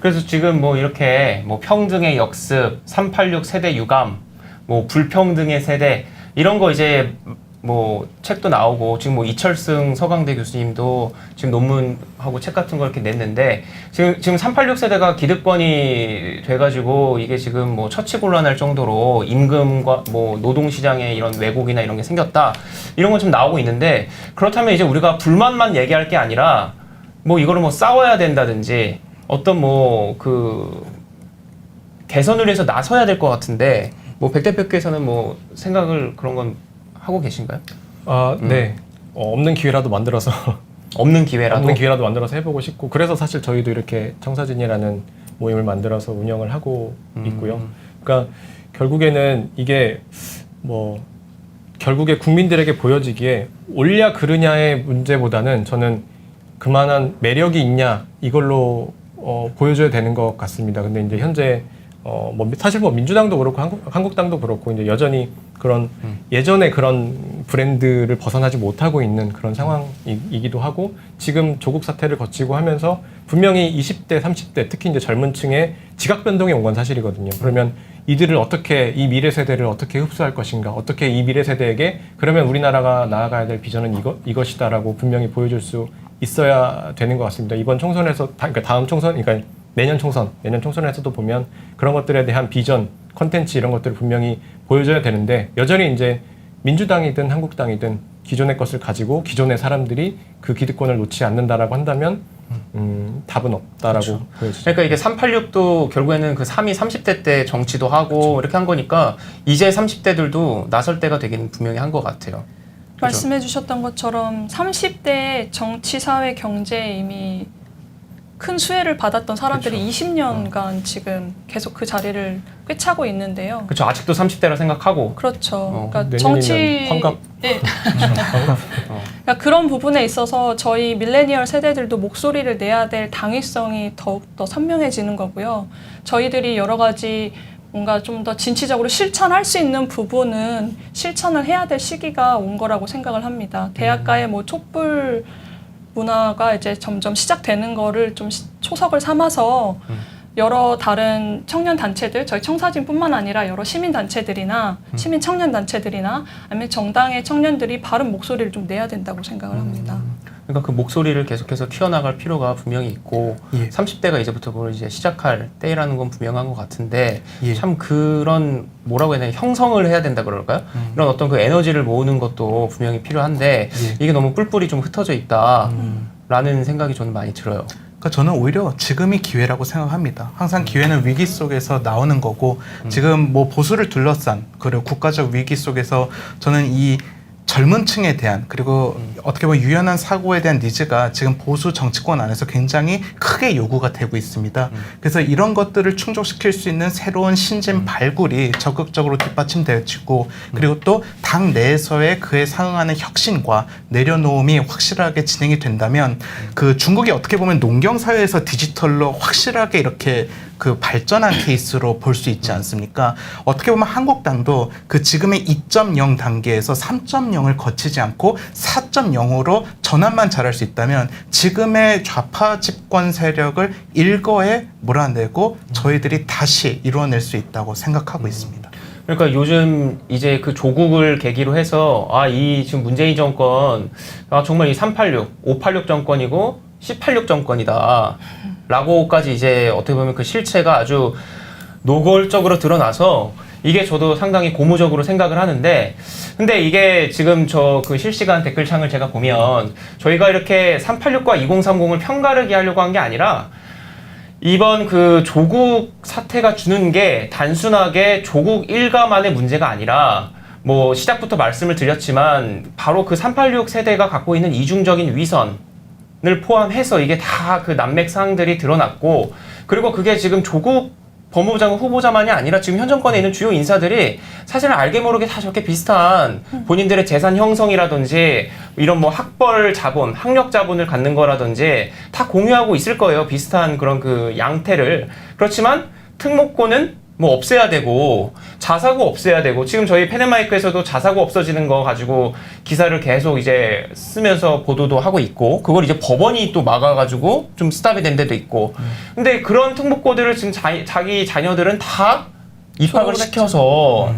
그래서 지금 뭐 이렇게 뭐 평등의 역습, 386 세대 유감, 뭐 불평등의 세대 이런 거 이제 뭐 책도 나오고 지금 뭐 이철승 서강대 교수님도 지금 논문하고 책 같은 거 이렇게 냈는데 지금 386 세대가 기득권이 돼가지고 이게 지금 뭐 처치곤란할 정도로 임금과 뭐 노동시장에 이런 왜곡이나 이런 게 생겼다 이런 건 좀 나오고 있는데 그렇다면 이제 우리가 불만만 얘기할 게 아니라 뭐 이거를 뭐 싸워야 된다든지 어떤 뭐 그 개선을 위해서 나서야 될 것 같은데 뭐 백 대표께서는 뭐 생각을 그런 건 하고 계신가요? 네. 없는 기회라도 만들어서 없는 기회라도 만들어서 해보고 싶고 그래서 사실 저희도 이렇게 청사진이라는 모임을 만들어서 운영을 하고 있고요. 그러니까 결국에는 이게 뭐 결국에 국민들에게 보여지기에 옳냐 그르냐의 문제보다는 저는 그만한 매력이 있냐 이걸로 보여줘야 되는 것 같습니다. 근데 이제 현재 뭐 사실 뭐 민주당도 그렇고 한국당도 그렇고 이제 여전히 그런 예전에 그런 브랜드를 벗어나지 못하고 있는 그런 상황이기도 하고 지금 조국 사태를 거치고 하면서 분명히 20대, 30대 특히 이제 젊은 층의 지각 변동이 온 건 사실이거든요. 그러면 이들을 어떻게 이 미래 세대를 어떻게 흡수할 것인가? 어떻게 이 미래 세대에게 그러면 우리나라가 나아가야 될 비전은 이것이다라고 분명히 보여줄 수 있어야 되는 것 같습니다. 이번 총선에서 그러니까 다음 총선 그러니까 내년 총선에서도 보면 그런 것들에 대한 비전, 컨텐츠 이런 것들을 분명히 보여줘야 되는데 여전히 이제 민주당이든 한국당이든 기존의 것을 가지고 기존의 사람들이 그 기득권을 놓지 않는다라고 한다면 답은 없다라고 그렇죠. 보여지죠. 그러니까 이게 386도 결국에는 그 3이 30대 때 정치도 하고 그렇죠. 이렇게 한 거니까 이제 30대들도 나설 때가 되긴 분명히 한 것 같아요. 말씀해 주셨던 것처럼 30대 정치, 사회, 경제에 이미 큰 수혜를 받았던 사람들이 그렇죠. 20년간 지금 계속 그 자리를 꿰차고 있는데요. 그렇죠. 아직도 30대라 생각하고. 그렇죠. 그러니까 내년이면 정치 환갑. 예. 그러니까 그런 부분에 있어서 저희 밀레니얼 세대들도 목소리를 내야 될 당위성이 더욱더 선명해지는 거고요. 저희들이 여러 가지 뭔가 좀 더 진취적으로 실천할 수 있는 부분은 실천을 해야 될 시기가 온 거라고 생각을 합니다. 대학가의 뭐 촛불 문화가 이제 점점 시작되는 거를 좀 초석을 삼아서 여러 다른 청년 단체들, 저희 청사진뿐만 아니라 여러 시민 단체들이나 시민 청년 단체들이나 아니면 정당의 청년들이 바른 목소리를 좀 내야 된다고 생각을 합니다. 그러니까 그 목소리를 계속해서 키워나갈 필요가 분명히 있고 예. 30대가 이제부터 그걸 이제 시작할 때라는 건 분명한 것 같은데 예. 참 그런 뭐라고 해야 되나 형성을 해야 된다 그럴까요? 이런 어떤 그 에너지를 모으는 것도 분명히 필요한데 예. 이게 너무 뿔뿔이 좀 흩어져 있다라는 생각이 저는 많이 들어요. 그러니까 저는 오히려 지금이 기회라고 생각합니다. 항상 기회는 위기 속에서 나오는 거고 지금 뭐 보수를 둘러싼 그리고 국가적 위기 속에서 저는 이 젊은 층에 대한 그리고 어떻게 보면 유연한 사고에 대한 니즈가 지금 보수 정치권 안에서 굉장히 크게 요구가 되고 있습니다. 그래서 이런 것들을 충족시킬 수 있는 새로운 신진 발굴이 적극적으로 뒷받침되어지고 그리고 또 당 내에서의 그에 상응하는 혁신과 내려놓음이 확실하게 진행이 된다면 그 중국이 어떻게 보면 농경 사회에서 디지털로 확실하게 이렇게 그 발전한 케이스로 볼 수 있지 않습니까? 어떻게 보면 한국당도 그 지금의 2.0 단계에서 3.0을 거치지 않고 4.0으로 전환만 잘할 수 있다면 지금의 좌파 집권 세력을 일거에 몰아내고 저희들이 다시 이루어낼 수 있다고 생각하고 있습니다. 그러니까 요즘 이제 그 조국을 계기로 해서 이 지금 문재인 정권 정말 이 386, 586 정권이고 1086 정권이다. 라고까지 이제 어떻게 보면 그 실체가 아주 노골적으로 드러나서 이게 저도 상당히 고무적으로 생각을 하는데 근데 이게 지금 저 그 실시간 댓글창을 제가 보면 저희가 이렇게 386과 2030을 편가르기 하려고 한 게 아니라 이번 그 조국 사태가 주는 게 단순하게 조국 일가만의 문제가 아니라 뭐 시작부터 말씀을 드렸지만 바로 그 386 세대가 갖고 있는 이중적인 위선을 포함해서 이게 다 그 난맥 사항들이 드러났고 그리고 그게 지금 조국 법무부 장관 후보자만이 아니라 지금 현 정권에 있는 주요 인사들이 사실 알게 모르게 다 저렇게 비슷한 본인들의 재산 형성이라든지 이런 뭐 학벌 자본, 학력 자본을 갖는 거라든지 다 공유하고 있을 거예요. 비슷한 그런 그 양태를. 그렇지만 특목고는 뭐 없애야 되고 자사고 없애야 되고 지금 저희 펜앤마이크에서도 자사고 없어지는 거 가지고 기사를 계속 이제 쓰면서 보도도 하고 있고 그걸 이제 법원이 또 막아가지고 좀 스탑이 된 데도 있고 근데 그런 특목고들을 지금 자기 자녀들은 다 입학을 시켜서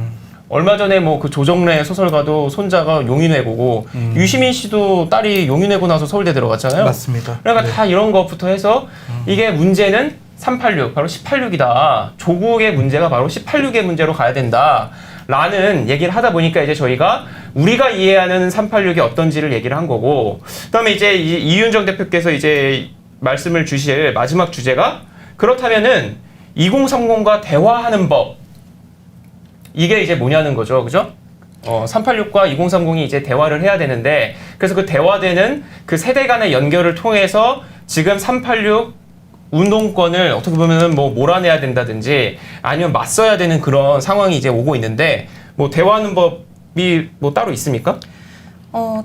얼마 전에 뭐 그 조정래 소설가도 손자가 용인외고고 유시민 씨도 딸이 용인외고 나서 서울대 들어갔잖아요. 맞습니다. 그러니까 네. 다 이런 것부터 해서 이게 문제는 386, 바로 18.6이다. 조국의 문제가 바로 18.6의 문제로 가야 된다. 라는 얘기를 하다 보니까 이제 저희가 우리가 이해하는 386이 어떤지를 얘기를 한 거고, 그 다음에 이제 이윤정 대표께서 이제 말씀을 주실 마지막 주제가 그렇다면은 2030과 대화하는 법. 이게 이제 뭐냐는 거죠. 그죠? 386과 2030이 이제 대화를 해야 되는데, 그래서 그 대화되는 그 세대 간의 연결을 통해서 지금 386 운동권을 어떻게 보면은 뭐 몰아내야 된다든지 아니면 맞서야 되는 그런 상황이 이제 오고 있는데 뭐 대화하는 법이 뭐 따로 있습니까? 뭐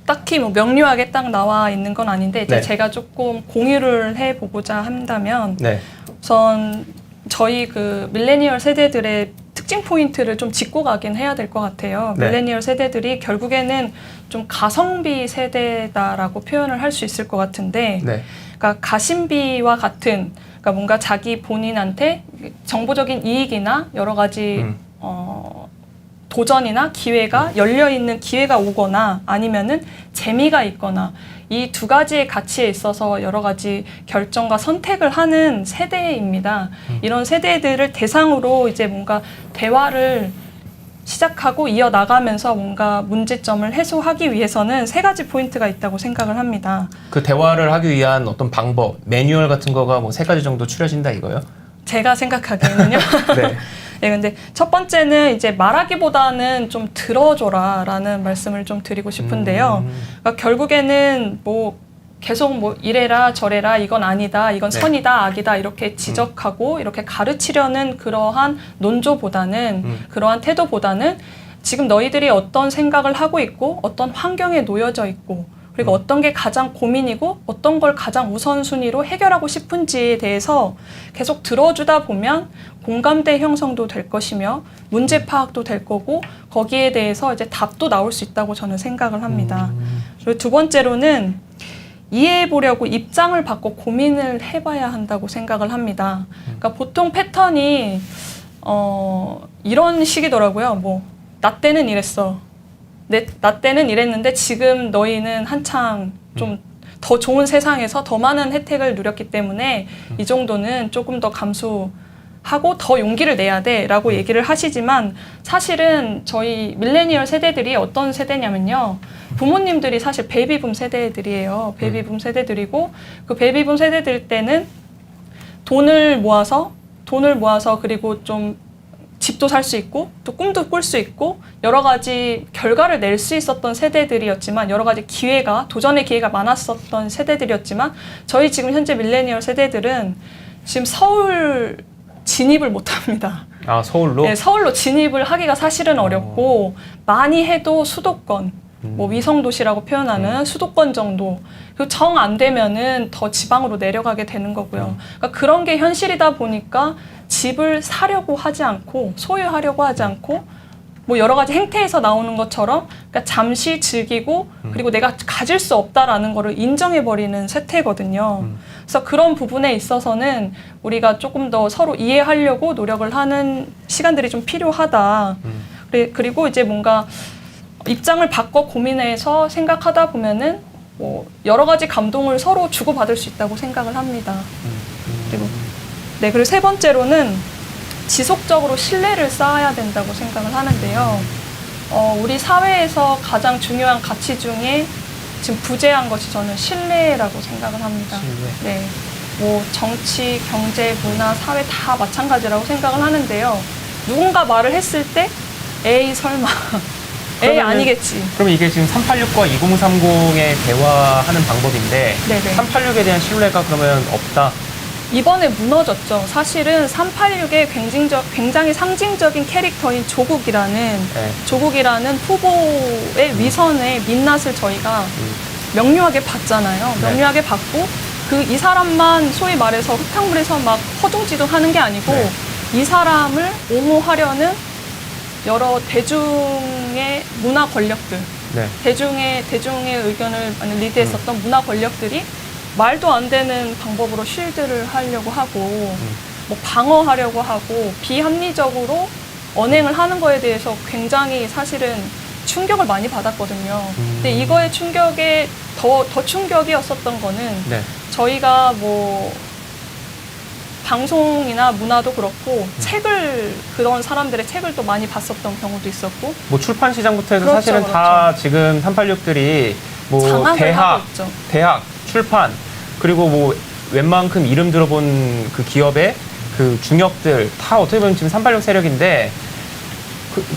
딱히 뭐 명료하게 딱 나와 있는 건 아닌데 이제 네. 제가 조금 공유를 해보고자 한다면 네. 우선 저희 그 밀레니얼 세대들의 특징 포인트를 좀 짚고 가긴 해야 될 것 같아요. 네. 밀레니얼 세대들이 결국에는 좀 가성비 세대다라고 표현을 할 수 있을 것 같은데 네. 그러니까 가심비와 같은 그러니까 뭔가 자기 본인한테 정보적인 이익이나 여러 가지 도전이나 기회가 열려있는 기회가 오거나 아니면은 재미가 있거나 이 두 가지의 가치에 있어서 여러 가지 결정과 선택을 하는 세대입니다. 이런 세대들을 대상으로 이제 뭔가 대화를 시작하고 이어나가면서 뭔가 문제점을 해소하기 위해서는 세 가지 포인트가 있다고 생각을 합니다. 그 대화를 하기 위한 어떤 방법, 매뉴얼 같은 거가 뭐 3가지 정도 추려진다 이거요? 제가 생각하기에는요. 네. 네, 근데 첫 번째는 이제 말하기보다는 좀 들어줘라라는 말씀을 좀 드리고 싶은데요. 그러니까 결국에는 뭐 계속 뭐 이래라 저래라 이건 아니다 이건 네. 선이다 악이다 이렇게 지적하고 이렇게 가르치려는 그러한 논조보다는 그러한 태도보다는 지금 너희들이 어떤 생각을 하고 있고 어떤 환경에 놓여져 있고 그리고 어떤 게 가장 고민이고 어떤 걸 가장 우선순위로 해결하고 싶은지에 대해서 계속 들어주다 보면 공감대 형성도 될 것이며 문제 파악도 될 거고 거기에 대해서 이제 답도 나올 수 있다고 저는 생각을 합니다. 그리고 두 번째로는 이해해 보려고 입장을 바꿔 고민을 해봐야 한다고 생각을 합니다. 그러니까 보통 패턴이 이런 식이더라고요. 뭐 나 때는 이랬어. 나 때는 이랬는데 지금 너희는 한창 좀 더 좋은 세상에서 더 많은 혜택을 누렸기 때문에 이 정도는 조금 더 감수하고 더 용기를 내야 돼라고 얘기를 하시지만 사실은 저희 밀레니얼 세대들이 어떤 세대냐면요. 부모님들이 사실 베이비붐 세대들이에요. 베이비붐 세대들이고 그 베이비붐 세대들 때는 돈을 모아서 그리고 좀 집도 살 수 있고 또 꿈도 꿀 수 있고 여러 가지 결과를 낼 수 있었던 세대들이었지만 여러 가지 도전의 기회가 많았었던 세대들이었지만 저희 지금 현재 밀레니얼 세대들은 지금 서울 진입을 못합니다. 아, 서울로? 네, 서울로 진입을 하기가 사실은 어렵고 많이 해도 수도권 뭐 위성도시라고 표현하는 수도권 정도 그리고 정 안 되면은 더 지방으로 내려가게 되는 거고요. 그러니까 그런 게 현실이다 보니까 집을 사려고 하지 않고 소유하려고 하지 않고 뭐 여러 가지 행태에서 나오는 것처럼 그러니까 잠시 즐기고 그리고 내가 가질 수 없다라는 거를 인정해버리는 세태거든요. 그래서 그런 부분에 있어서는 우리가 조금 더 서로 이해하려고 노력을 하는 시간들이 좀 필요하다. 그리고 이제 뭔가 입장을 바꿔 고민해서 생각하다 보면은 뭐 여러 가지 감동을 서로 주고받을 수 있다고 생각을 합니다. 그리고 세 번째로는 지속적으로 신뢰를 쌓아야 된다고 생각을 하는데요. 우리 사회에서 가장 중요한 가치 중에 지금 부재한 것이 저는 신뢰라고 생각을 합니다. 신뢰. 네. 뭐 정치, 경제, 문화, 사회 다 마찬가지라고 생각을 하는데요. 누군가 말을 했을 때 에이 설마 에이 아니겠지. 그럼 이게 지금 386과 2030의 대화하는 방법인데 네네. 386에 대한 신뢰가 그러면 없다? 이번에 무너졌죠. 사실은 386의 굉장히 상징적인 캐릭터인 조국이라는 후보의 위선의 민낯을 저희가 명료하게 봤잖아요. 명료하게 봤고 이 사람만 소위 말해서 흙탕물에서 막 허둥지둥하는 게 아니고 이 사람을 옹호하려는 여러 대중의 문화 권력들, 대중의 의견을 리드했었던 문화 권력들이 말도 안 되는 방법으로 쉴드를 하려고 하고 뭐 방어하려고 하고 비합리적으로 언행을 하는 거에 대해서 굉장히 사실은 충격을 많이 받았거든요. 근데 이거의 충격에 더 충격이었었던 거는 저희가 뭐 방송이나 문화도 그렇고 그런 사람들의 책을 또 많이 봤었던 경우도 있었고 뭐 출판 시장부터 해서 그렇죠, 사실은 다 지금 386들이 뭐 대학, 출판 그리고 뭐 웬만큼 이름 들어본 그 기업의 그 중역들 다 어떻게 보면 지금 386 세력인데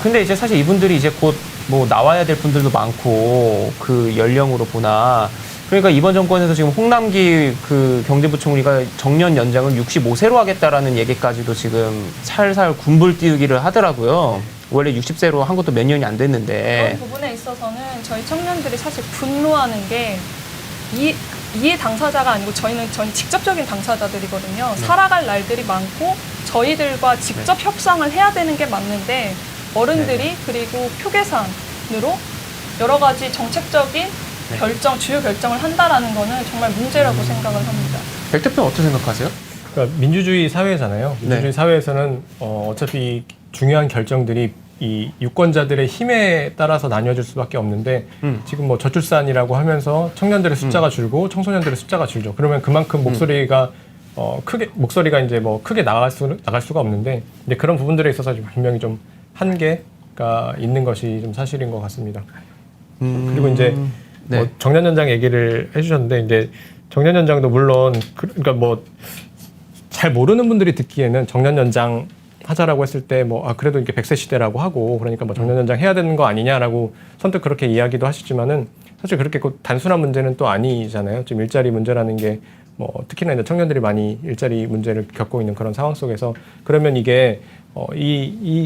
근데 이제 사실 이분들이 이제 곧 뭐 나와야 될 분들도 많고 그 연령으로 보나 그러니까 이번 정권에서 지금 홍남기 그 경제부총리가 정년 연장을 65세로 하겠다라는 얘기까지도 지금 살살 군불 띄우기를 하더라고요. 원래 60세로 한 것도 몇 년이 안 됐는데. 그런 부분에 있어서는 저희 청년들이 사실 분노하는 게 이해 당사자가 아니고 저희는 직접적인 당사자들이거든요. 살아갈 날들이 많고 저희들과 직접 협상을 해야 되는 게 맞는데 어른들이 그리고 표계산으로 여러 가지 정책적인 주요 결정을 한다라는 거는 정말 문제라고 생각을 합니다. 백 대표는 어떻게 생각하세요? 그러니까 민주주의 사회잖아요. 민주주의 사회에서는 어차피 중요한 결정들이 이 유권자들의 힘에 따라서 나뉘어질 수밖에 없는데 지금 뭐 저출산이라고 하면서 청년들의 숫자가 줄고 청소년들의 숫자가 줄죠. 그러면 그만큼 목소리가 이제 뭐 크게 나갈 수가 없는데 이제 그런 부분들에 있어서 분명히 좀 한계가 있는 것이 좀 사실인 것 같습니다. 그리고 이제 뭐 정년 연장 얘기를 해주셨는데 이제 정년 연장도 물론 그러니까 뭐 잘 모르는 분들이 듣기에는 정년 연장 하자라고 했을 때 뭐 그래도 이렇게 100세 시대라고 하고 그러니까 뭐 정년 연장 해야 되는 거 아니냐라고 선뜻 그렇게 이야기도 하시지만은 사실 그렇게 단순한 문제는 또 아니잖아요. 지금 일자리 문제라는 게 뭐 특히나 이제 청년들이 많이 일자리 문제를 겪고 있는 그런 상황 속에서 그러면 이게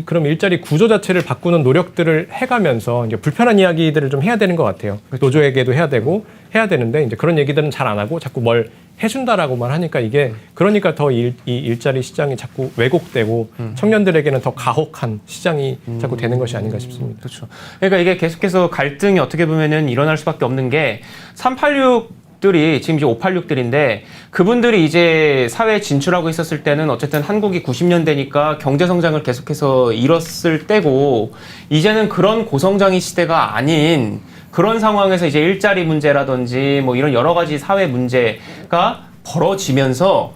그럼 일자리 구조 자체를 바꾸는 노력들을 해가면서 이제 불편한 이야기들을 좀 해야 되는 것 같아요. 노조에게도 해야 되고 해야 되는데 이제 그런 얘기들은 잘 안 하고 자꾸 뭘 해준다라고만 하니까 이게 그러니까 더 이 일자리 시장이 자꾸 왜곡되고 청년들에게는 더 가혹한 시장이 자꾸 되는 것이 아닌가 싶습니다. 그렇죠. 그러니까 이게 계속해서 갈등이 어떻게 보면은 일어날 수밖에 없는 게 386들이 지금 이제 586들인데 그분들이 이제 사회에 진출하고 있었을 때는 어쨌든 한국이 90년대니까 경제 성장을 계속해서 이뤘을 때고 이제는 그런 고성장의 시대가 아닌 그런 상황에서 이제 일자리 문제라든지 뭐 이런 여러 가지 사회 문제가 벌어지면서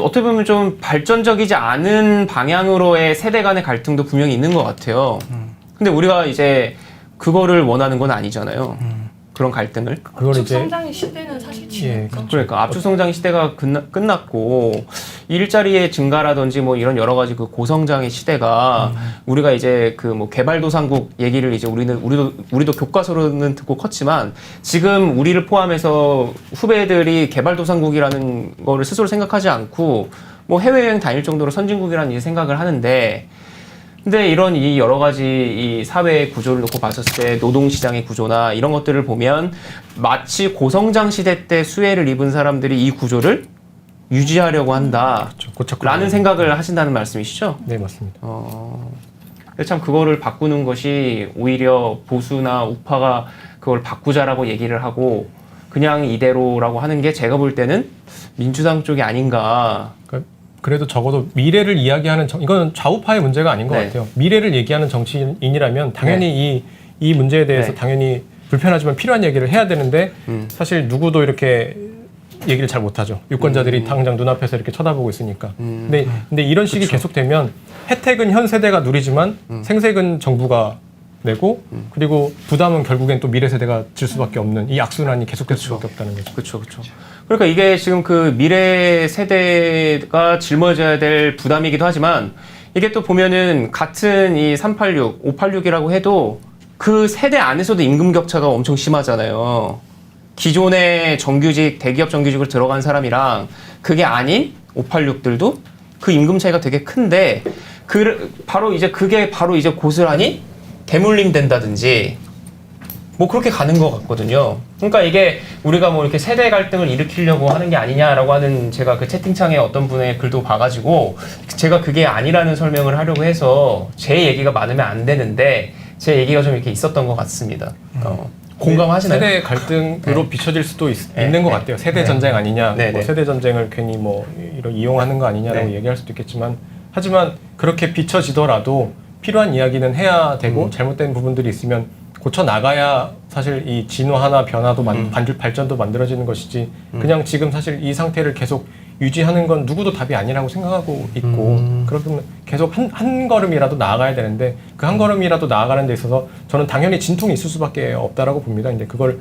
어떻게 보면 좀 발전적이지 않은 방향으로의 세대 간의 갈등도 분명히 있는 것 같아요. 근데 우리가 이제 그거를 원하는 건 아니잖아요. 그런 갈등을. 그걸 압축 이제 성장의 시대는 사실 지났죠. 그러니까 압축 성장의 시대가 끝났고 일자리의 증가라든지 뭐 이런 여러 가지 그 고성장의 시대가 우리가 이제 그 뭐 개발도상국 얘기를 이제 우리도 교과서로는 듣고 컸지만 지금 우리를 포함해서 후배들이 개발도상국이라는 거를 스스로 생각하지 않고 뭐 해외여행 다닐 정도로 선진국이라는 이제 생각을 하는데 근데 이런 이 여러 가지 이 사회의 구조를 놓고 봤었을 때 노동시장의 구조나 이런 것들을 보면 마치 고성장 시대 때 수혜를 입은 사람들이 이 구조를 유지하려고 한다. 그렇죠. 라는 생각을 하신다는 말씀이시죠? 네, 맞습니다. 근데 참 그거를 바꾸는 것이 오히려 보수나 우파가 그걸 바꾸자라고 얘기를 하고 그냥 이대로라고 하는 게 제가 볼 때는 민주당 쪽이 아닌가. 그래도 적어도 미래를 이야기하는 이거는 좌우파의 문제가 아닌 것 네. 같아요. 미래를 얘기하는 정치인이라면 당연히 이 문제에 대해서 네. 당연히 불편하지만 필요한 얘기를 해야 되는데 사실 누구도 이렇게 얘기를 잘 못하죠. 유권자들이 당장 눈앞에서 이렇게 쳐다보고 있으니까. 근데 이런 식이 계속되면 혜택은 현 세대가 누리지만 생색은 정부가 내고 그리고 부담은 결국엔 또 미래 세대가 질 수밖에 없는 이 악순환이 계속될 수밖에 없다는 거죠. 그렇죠. 그러니까 이게 지금 그 미래 세대가 짊어져야 될 부담이기도 하지만 이게 또 보면은 같은 이 386, 586이라고 해도 그 세대 안에서도 임금 격차가 엄청 심하잖아요. 기존의 정규직, 대기업 정규직으로 들어간 사람이랑 그게 아닌 586들도 그 임금 차이가 되게 큰데 그게 바로 이제 고스란히 대물림 된다든지 뭐 그렇게 가는 것 같거든요. 그러니까 이게 우리가 뭐 이렇게 세대 갈등을 일으키려고 하는 게 아니냐라고 하는 제가 그 채팅창에 어떤 분의 글도 봐가지고 제가 그게 아니라는 설명을 하려고 해서 제 얘기가 많으면 안 되는데 제 얘기가 좀 이렇게 있었던 것 같습니다. 공감하시나요? 세대 갈등으로 비춰질 수도 있는 것 같아요. 세대 전쟁 아니냐, 뭐 세대 전쟁을 괜히 뭐 이용하는 거 아니냐라고 얘기할 수도 있겠지만 하지만 그렇게 비춰지더라도 필요한 이야기는 해야 되고 잘못된 부분들이 있으면 고쳐 나가야 사실 이 진화나 변화도 발전도 만들어지는 것이지 그냥 지금 사실 이 상태를 계속 유지하는 건 누구도 답이 아니라고 생각하고 있고 그러면 계속 한 걸음이라도 나아가야 되는데 그 한 걸음이라도 나아가는 데 있어서 저는 당연히 진통이 있을 수밖에 없다라고 봅니다. 근데 그걸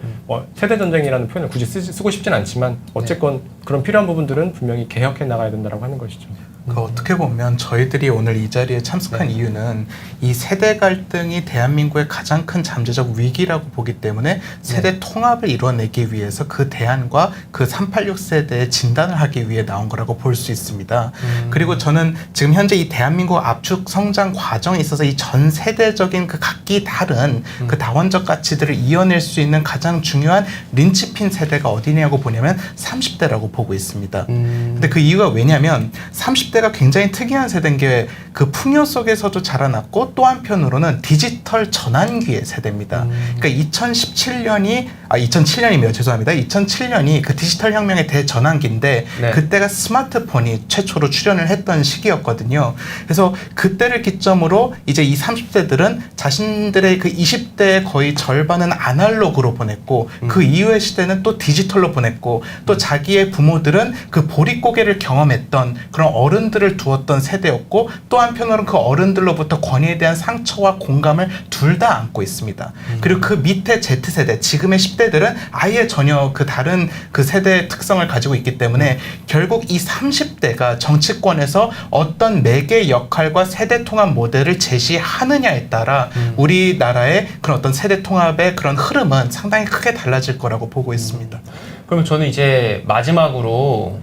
세대 전쟁이라는 표현을 굳이 쓰고 싶진 않지만 어쨌건 그런 필요한 부분들은 분명히 개혁해 나가야 된다라고 하는 것이죠. 어떻게 보면 저희들이 오늘 이 자리에 참석한 이유는 이 세대 갈등이 대한민국의 가장 큰 잠재적 위기라고 보기 때문에 세대 통합을 이뤄내기 위해서 그 대안과 그 386 세대의 진단을 하기 위해 나온 거라고 볼 수 있습니다. 그리고 저는 지금 현재 이 대한민국 압축 성장 과정에 있어서 이 전 세대적인 그 각기 다른 그 다원적 가치들을 이어낼 수 있는 가장 중요한 린치핀 세대가 어디냐고 보냐면 30대라고 보고 있습니다. 근데 그 이유가 왜냐면 30대가 굉장히 특이한 세대인 게 그 풍요 속에서도 자라났고 또 한편으로는 디지털 전환기의 세대입니다. 그러니까 2007년이면 죄송합니다. 2007년이 그 디지털 혁명의 대전환기인데 그때가 스마트폰이 최초로 출현을 했던 시기였거든요. 그래서 그때를 기점으로 이제 이 30대들은 자신들의 그 20대의 거의 절반은 아날로그로 보냈고 그 이후의 시대는 또 디지털로 보냈고 또 자기의 부모들은 그 보릿고개를 경험했던 그런 어른들을 두었던 세대였고 또 한편으로는 그 어른들로부터 권위에 대한 상처와 공감을 둘 다 안고 있습니다. 그리고 그 밑에 Z세대, 지금의 10대들은 아예 전혀 그 다른 그 세대의 특성을 가지고 있기 때문에 결국 이 30대가 정치권에서 어떤 매개 역할과 세대 통합 모델을 제시하느냐에 따라 우리나라의 그런 어떤 세대 통합의 그런 흐름은 상당히 크게 달라질 거라고 보고 있습니다. 그러면 저는 이제 마지막으로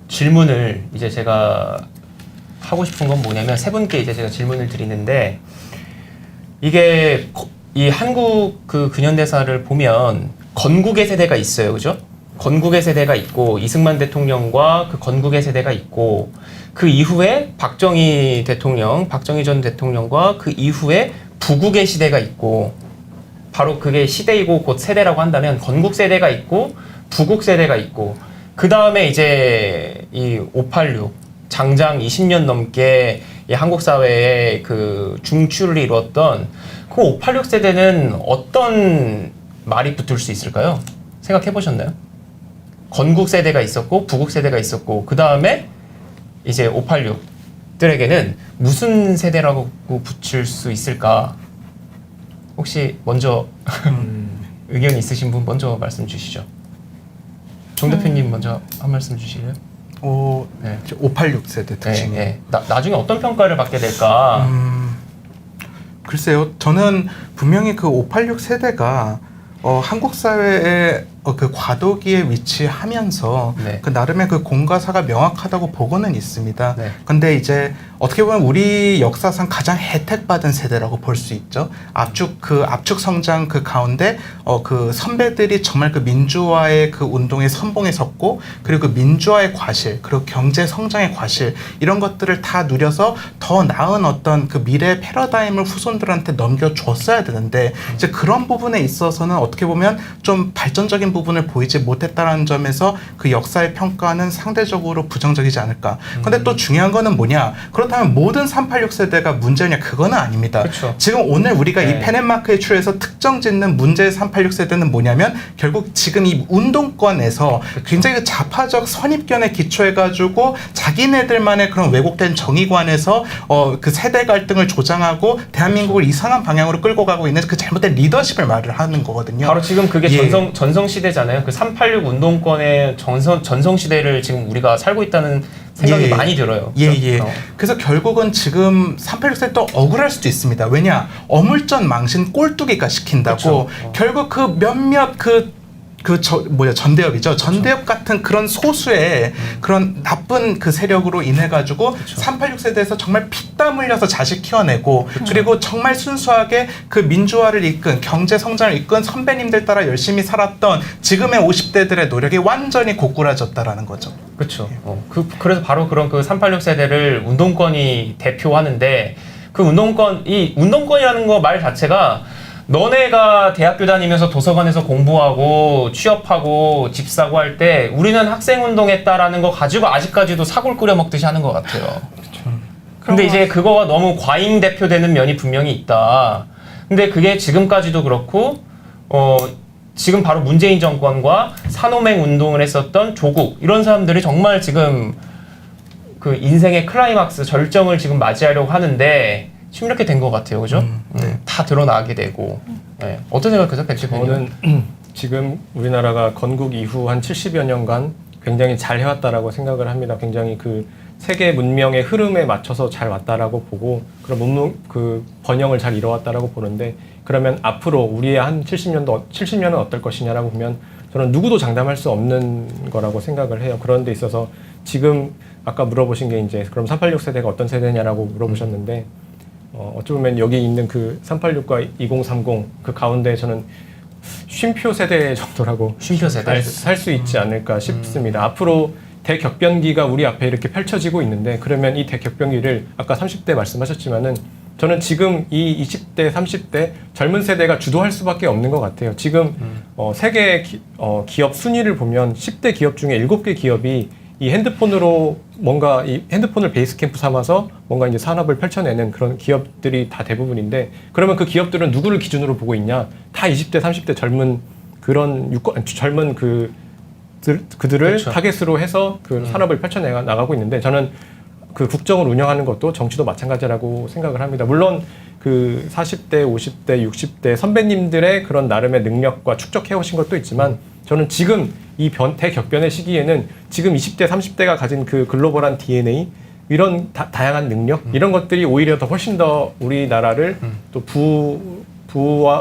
질문을 이제 제가 하고 싶은 건 뭐냐면 세 분께 이제 제가 질문을 드리는데 이게 이 한국 그 근현대사를 보면 건국의 세대가 있어요, 그죠? 건국의 세대가 있고 이승만 대통령과 그 건국의 세대가 있고 그 이후에 박정희 전 대통령과 그 이후에 부국의 시대가 있고 바로 그게 시대이고 곧 세대라고 한다면 건국 세대가 있고 부국 세대가 있고 그 다음에 이제 이 586 장장 20년 넘게 이 한국 사회에 그 중추를 이루었던 그 586 세대는 어떤 말이 붙을 수 있을까요? 생각해 보셨나요? 건국 세대가 있었고 부국 세대가 있었고 그 다음에 이제 586들에게는 무슨 세대라고 붙일 수 있을까? 혹시 먼저 의견 있으신 분 먼저 말씀 주시죠. 정 대표님 먼저 한 말씀 주실래요? 네. 586 세대 특징. 네. 나중에 어떤 평가를 받게 될까? 글쎄요. 저는 분명히 그 586 세대가 한국 사회에 그 과도기에 위치하면서 네. 그 나름의 그 공과사가 명확하다고 보고는 있습니다. 네. 근데 이제 어떻게 보면 우리 역사상 가장 혜택받은 세대라고 볼 수 있죠. 압축 성장 그 가운데 그 선배들이 정말 그 민주화의 그 운동에 선봉에 섰고 그리고 그 민주화의 과실 그리고 경제 성장의 과실 이런 것들을 다 누려서 더 나은 어떤 그 미래 패러다임을 후손들한테 넘겨줬어야 되는데 이제 그런 부분에 있어서는 어떻게 보면 좀 발전적인 부분을 보이지 못했다는 점에서 그 역사의 평가는 상대적으로 부정적이지 않을까. 근데 또 중요한 거는 뭐냐? 그렇다면 모든 386 세대가 문제냐? 그거는 아닙니다. 그쵸. 지금 오늘 우리가 네. 이 펜앤마크에 출해서 특정 짓는 문제의 386 세대는 뭐냐면 결국 지금 이 운동권에서 굉장히 그 좌파적 선입견에 기초해가지고 자기네들만의 그런 왜곡된 정의관에서 그 세대 갈등을 조장하고 대한민국을 이상한 방향으로 끌고 가고 있는 그 잘못된 리더십을 말을 하는 거거든요. 바로 지금 그게 예. 전성 시대잖아요. 그 386 운동권의 전성 시대를 지금 우리가 살고 있다는 생각이 예. 많이 들어요. 예, 그죠? 예. 그래서 결국은 지금 386 세대 또 억울할 수도 있습니다. 왜냐? 어물전 망신 꼴뚜기가 시킨다고 결국 그 몇몇 전대협이죠. 전대협 같은 그런 소수의 그런 나쁜 그 세력으로 인해 가지고 386 세대에서 정말 피땀 흘려서 자식 키워내고 그리고 정말 순수하게 그 민주화를 이끈 경제 성장을 이끈 선배님들 따라 열심히 살았던 지금의 50대들의 노력이 완전히 고꾸라졌다라는 거죠. 그렇죠. 그래서 바로 그런 그 386 세대를 운동권이 대표하는데 그 운동권이라는 거 말 자체가 너네가 대학교 다니면서 도서관에서 공부하고 취업하고 집 사고 할 때 우리는 학생운동했다라는 거 가지고 아직까지도 사골 끓여 먹듯이 하는 것 같아요. 근데 이제 그거가 너무 과잉 대표되는 면이 분명히 있다. 근데 그게 지금까지도 그렇고 지금 바로 문재인 정권과 산호맹 운동을 했었던 조국 이런 사람들이 정말 지금 그 인생의 클라이막스 절정을 지금 맞이하려고 하는데 지금 이렇게 된 것 같아요, 그죠? 네. 다 드러나게 되고. 네. 어떤 생각하세요, 백지표님? 저는 지금 우리나라가 건국 이후 한 70여 년간 굉장히 잘 해왔다라고 생각을 합니다. 굉장히 그 세계 문명의 흐름에 맞춰서 잘 왔다라고 보고 그런 그 번영을 잘 이뤄왔다라고 보는데 그러면 앞으로 우리의 한 70년은 어떨 것이냐라고 보면 저는 누구도 장담할 수 없는 거라고 생각을 해요. 그런 데 있어서 지금 아까 물어보신 게 이제 그럼 386 세대가 어떤 세대냐라고 물어보셨는데 어찌 보면 여기 있는 그 386과 2030 그 가운데 저는 쉼표 세대 정도라고 쉼표 세대 살 수 있지 않을까 싶습니다. 앞으로 대격변기가 우리 앞에 이렇게 펼쳐지고 있는데 그러면 이 대격변기를 아까 30대 말씀하셨지만은 저는 지금 이 20대, 30대 젊은 세대가 주도할 수밖에 없는 것 같아요. 지금 세계 기업 순위를 보면 10대 기업 중에 7개 기업이 이 핸드폰으로 뭔가 이 핸드폰을 베이스 캠프 삼아서 뭔가 이제 산업을 펼쳐내는 그런 기업들이 다 대부분인데 그러면 그 기업들은 누구를 기준으로 보고 있냐? 다 20대, 30대 젊은 그런 젊은 그들을 그렇죠. 타겟으로 해서 그 산업을 펼쳐나가고 있는데 저는 그 국정을 운영하는 것도 정치도 마찬가지라고 생각을 합니다. 물론 그 40대, 50대, 60대 선배님들의 그런 나름의 능력과 축적해오신 것도 있지만 저는 지금 이 대격변의 시기에는 지금 20대, 30대가 가진 그 글로벌한 DNA 이런 다양한 능력 이런 것들이 오히려 더 훨씬 더 우리나라를 또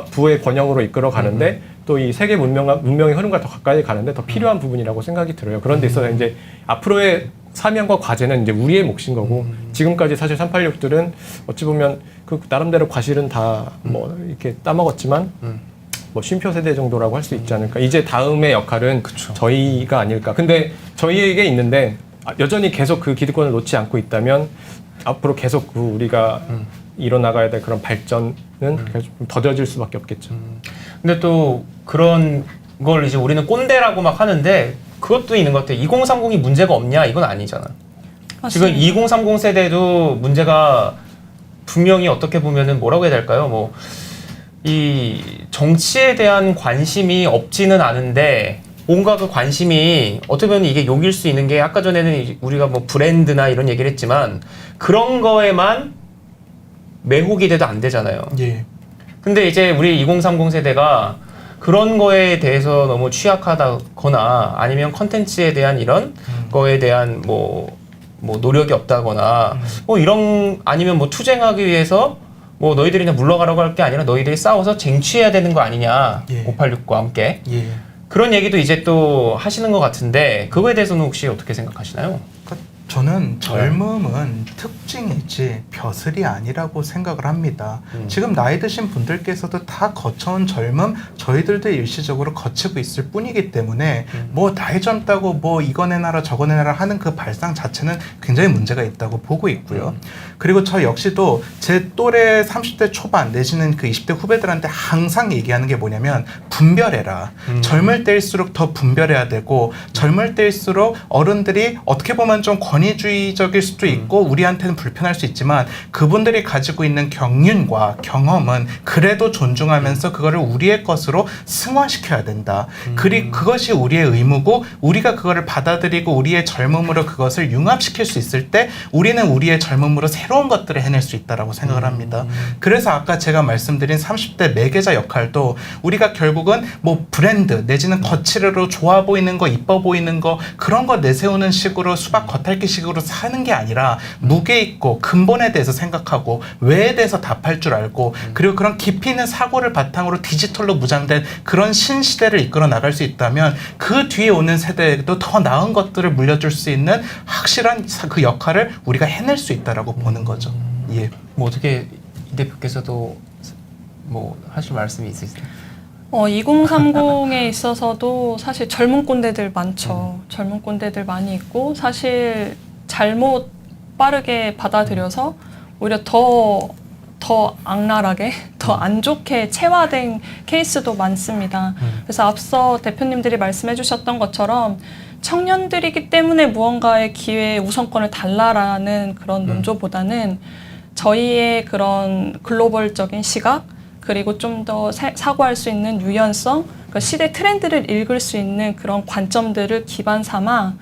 부의 번영으로 이끌어 가는데 또 또 이 세계 문명의 흐름과 더 가까이 가는데 더 필요한 부분이라고 생각이 들어요. 그런 데 있어서 이제 앞으로의 사명과 과제는 이제 우리의 몫인 거고 지금까지 사실 386들은 어찌 보면 그 나름대로 과실은 다 뭐 이렇게 따먹었지만 뭐 쉼표 세대 정도라고 할 수 있지 않을까. 이제 다음의 역할은 저희가 아닐까. 근데 저희에게 있는데 여전히 계속 그 기득권을 놓지 않고 있다면 앞으로 계속 그 우리가 이뤄나가야 될 그런 발전은 계속 좀 더뎌질 수밖에 없겠죠. 근데 또 그런 걸 이제 우리는 꼰대라고 막 하는데 그것도 있는 것 같아요. 2030이 문제가 없냐? 이건 아니잖아. 지금 2030 세대도 문제가 분명히 어떻게 보면은 뭐라고 해야 될까요? 뭐 이 정치에 대한 관심이 없지는 않은데 뭔가 그 관심이 어떻게 보면 이게 욕일 수 있는 게 아까 전에는 우리가 뭐 브랜드나 이런 얘기를 했지만 그런 거에만 매혹이 돼도 안 되잖아요. 예. 근데 이제 우리 2030 세대가 그런 거에 대해서 너무 취약하다거나 아니면 컨텐츠에 대한 이런 거에 대한 뭐 노력이 없다거나 뭐 이런 아니면 뭐 투쟁하기 위해서 뭐 너희들이 그냥 물러가라고 할 게 아니라 너희들이 싸워서 쟁취해야 되는 거 아니냐. 예. 586과 함께. 예. 그런 얘기도 이제 또 하시는 것 같은데 그거에 대해서는 혹시 어떻게 생각하시나요? 저는 젊음은 특징이지 벼슬이 아니라고 생각을 합니다. 지금 나이 드신 분들께서도 다 거쳐온 젊음 저희들도 일시적으로 거치고 있을 뿐이기 때문에 뭐 나이 젊다고 뭐 이거 내놔라 저거 내놔라 하는 그 발상 자체는 굉장히 문제가 있다고 보고 있고요. 그리고 저 역시도 제 또래 30대 초반 내지는 그 20대 후배들한테 항상 얘기하는 게 뭐냐면 분별해라. 젊을 때일수록 더 분별해야 되고 젊을 때일수록 어른들이 어떻게 보면 좀 권위주의적일 수도 있고 우리한테는 불편할 수 있지만 그분들이 가지고 있는 경륜과 경험은 그래도 존중하면서 그거를 우리의 것으로 승화시켜야 된다. 그리고 그것이 우리의 의무고 우리가 그거를 받아들이고 우리의 젊음으로 그것을 융합시킬 수 있을 때 우리는 우리의 젊음으로 새로운 것들을 해낼 수 있다라고 생각을 합니다. 그래서 아까 제가 말씀드린 30대 매개자 역할도 우리가 결국은 뭐 브랜드 내지는 거칠어로 좋아 보이는 거 이뻐 보이는 거 그런 거 내세우는 식으로 수박 겉핥기 식으로 사는 게 아니라 무게 있고 근본에 대해서 생각하고 왜에 대해서 답할 줄 알고 그리고 그런 깊이 있는 사고를 바탕으로 디지털로 무장된 그런 신시대를 이끌어 나갈 수 있다면 그 뒤에 오는 세대에도 더 나은 것들을 물려줄 수 있는 확실한 그 역할을 우리가 해낼 수 있다라고 보는 거죠. 예. 뭐 어떻게 이 대표께서도 뭐 하실 말씀이 있으세요? 2030에 있어서도 사실 젊은 꼰대들 많죠. 젊은 꼰대들 많이 있고 사실 잘못 빠르게 받아들여서 오히려 더 악랄하게 더 안 좋게 체화된 케이스도 많습니다. 그래서 앞서 대표님들이 말씀해 주셨던 것처럼 청년들이기 때문에 무언가의 기회의 우선권을 달라라는 그런 논조보다는 저희의 그런 글로벌적인 시각 그리고 좀 더 사고할 수 있는 유연성, 그 시대 트렌드를 읽을 수 있는 그런 관점들을 기반 삼아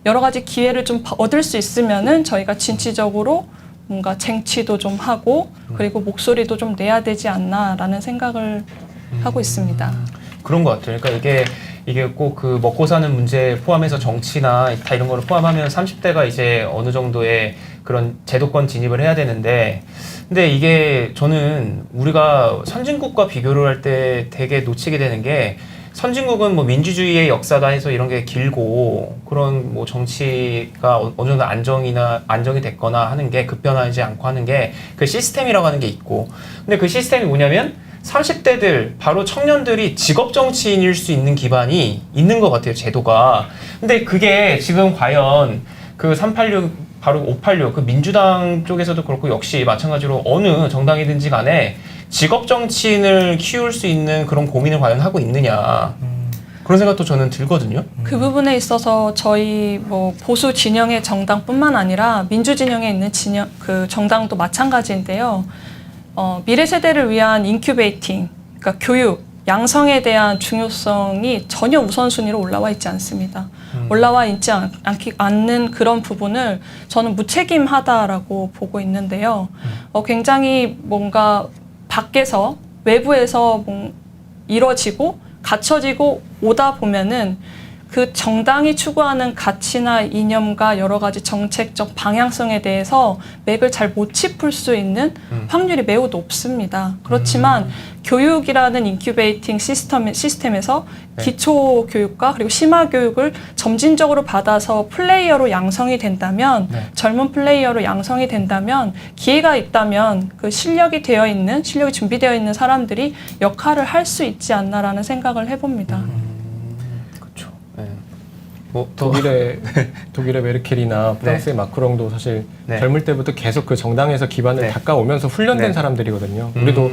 여러 가지 기회를 좀 얻을 수 있으면은 저희가 진취적으로 뭔가 쟁취도 좀 하고 그리고 목소리도 좀 내야 되지 않나라는 생각을 하고 있습니다. 그런 것 같아요. 그러니까 이게 꼭 그 먹고 사는 문제 포함해서 정치나 다 이런 거를 포함하면 30대가 이제 어느 정도의 그런 제도권 진입을 해야 되는데 근데 이게 저는 우리가 선진국과 비교를 할 때 되게 놓치게 되는 게 선진국은 뭐 민주주의의 역사다 해서 이런 게 길고 그런 뭐 정치가 어느 정도 안정이 됐거나 하는 게 급변하지 않고 하는 게 그 시스템이라고 하는 게 있고 근데 그 시스템이 뭐냐면 30대들 바로 청년들이 직업 정치인일 수 있는 기반이 있는 것 같아요 제도가. 근데 그게 지금 과연 그 386 바로 586 그 민주당 쪽에서도 그렇고 역시 마찬가지로 어느 정당이든지 간에 직업 정치인을 키울 수 있는 그런 고민을 과연 하고 있느냐 그런 생각도 저는 들거든요. 그 부분에 있어서 저희 뭐 보수 진영의 정당뿐만 아니라 민주 진영에 있는 그 정당도 마찬가지인데요. 미래 세대를 위한 인큐베이팅, 그러니까 교육, 양성에 대한 중요성이 전혀 우선순위로 올라와 있지 않습니다. 올라와 있지 않는 그런 부분을 저는 무책임하다라고 보고 있는데요. 굉장히 뭔가 밖에서 외부에서 이뤄지고 갖춰지고 오다 보면은 그 정당이 추구하는 가치나 이념과 여러 가지 정책적 방향성에 대해서 맥을 잘 못 짚을 수 있는 확률이 매우 높습니다. 그렇지만 교육이라는 인큐베이팅 시스템에서 기초 교육과 그리고 심화 교육을 점진적으로 받아서 플레이어로 양성이 된다면 젊은 플레이어로 양성이 된다면 기회가 있다면 그 실력이 준비되어 있는 사람들이 역할을 할 수 있지 않나라는 생각을 해봅니다. 그렇죠. 네. 뭐 독일의 메르켈이나 프랑스의 마크롱도 사실 네. 젊을 때부터 계속 그 정당에서 기반을 네. 닦아오면서 훈련된 네. 사람들이거든요. 우리도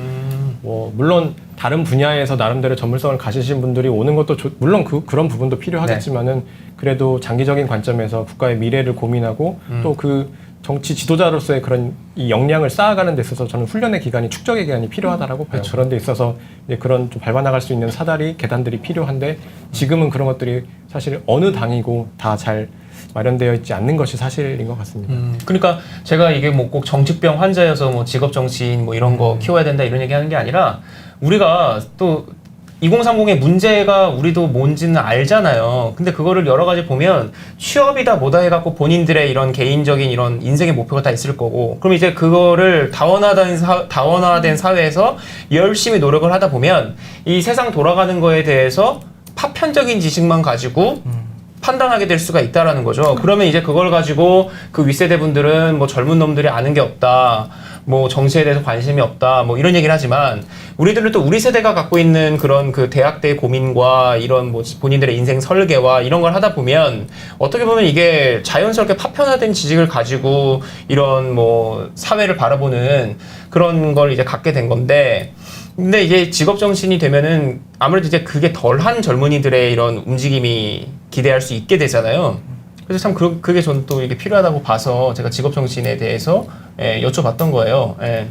뭐 물론 다른 분야에서 나름대로 전문성을 가지신 분들이 오는 것도 물론 그런 부분도 필요하겠지만은 그래도 장기적인 관점에서 국가의 미래를 고민하고 또 그 정치 지도자로서의 그런 이 역량을 쌓아가는 데 있어서 저는 훈련의 기간이 축적의 기간이 필요하다라고 봐요. 그런 데 있어서 이제 그런 좀 밟아나갈 수 있는 사다리, 계단들이 필요한데 지금은 그런 것들이 사실 어느 당이고 다 잘 마련되어 있지 않는 것이 사실인 것 같습니다. 그러니까 제가 이게 뭐 꼭 정치병 환자여서 뭐 직업 정치인 뭐 이런 거 키워야 된다 이런 얘기하는 게 아니라 우리가 또 2030의 문제가 우리도 뭔지는 알잖아요. 근데 그거를 여러 가지 보면 취업이다 뭐다 해갖고 본인들의 이런 개인적인 이런 인생의 목표가 다 있을 거고 그럼 이제 그거를 다원화된 사회에서 열심히 노력을 하다 보면 이 세상 돌아가는 거에 대해서 파편적인 지식만 가지고 판단하게 될 수가 있다라는 거죠. 그러면 이제 그걸 가지고 그 윗세대 분들은 뭐 젊은 놈들이 아는 게 없다. 뭐 정치에 대해서 관심이 없다. 뭐 이런 얘기를 하지만 우리들은 또 우리 세대가 갖고 있는 그런 그 대학 때 고민과 이런 뭐 본인들의 인생 설계와 이런 걸 하다 보면 어떻게 보면 이게 자연스럽게 파편화된 지식을 가지고 이런 뭐 사회를 바라보는 그런 걸 이제 갖게 된 건데 근데 이제 직업 정신이 되면은 아무래도 이제 그게 덜한 젊은이들의 이런 움직임이 기대할 수 있게 되잖아요. 그래서 참 그게 저는 또 이게 필요하다고 봐서 제가 직업 정신에 대해서 여쭤봤던 거예요. 예.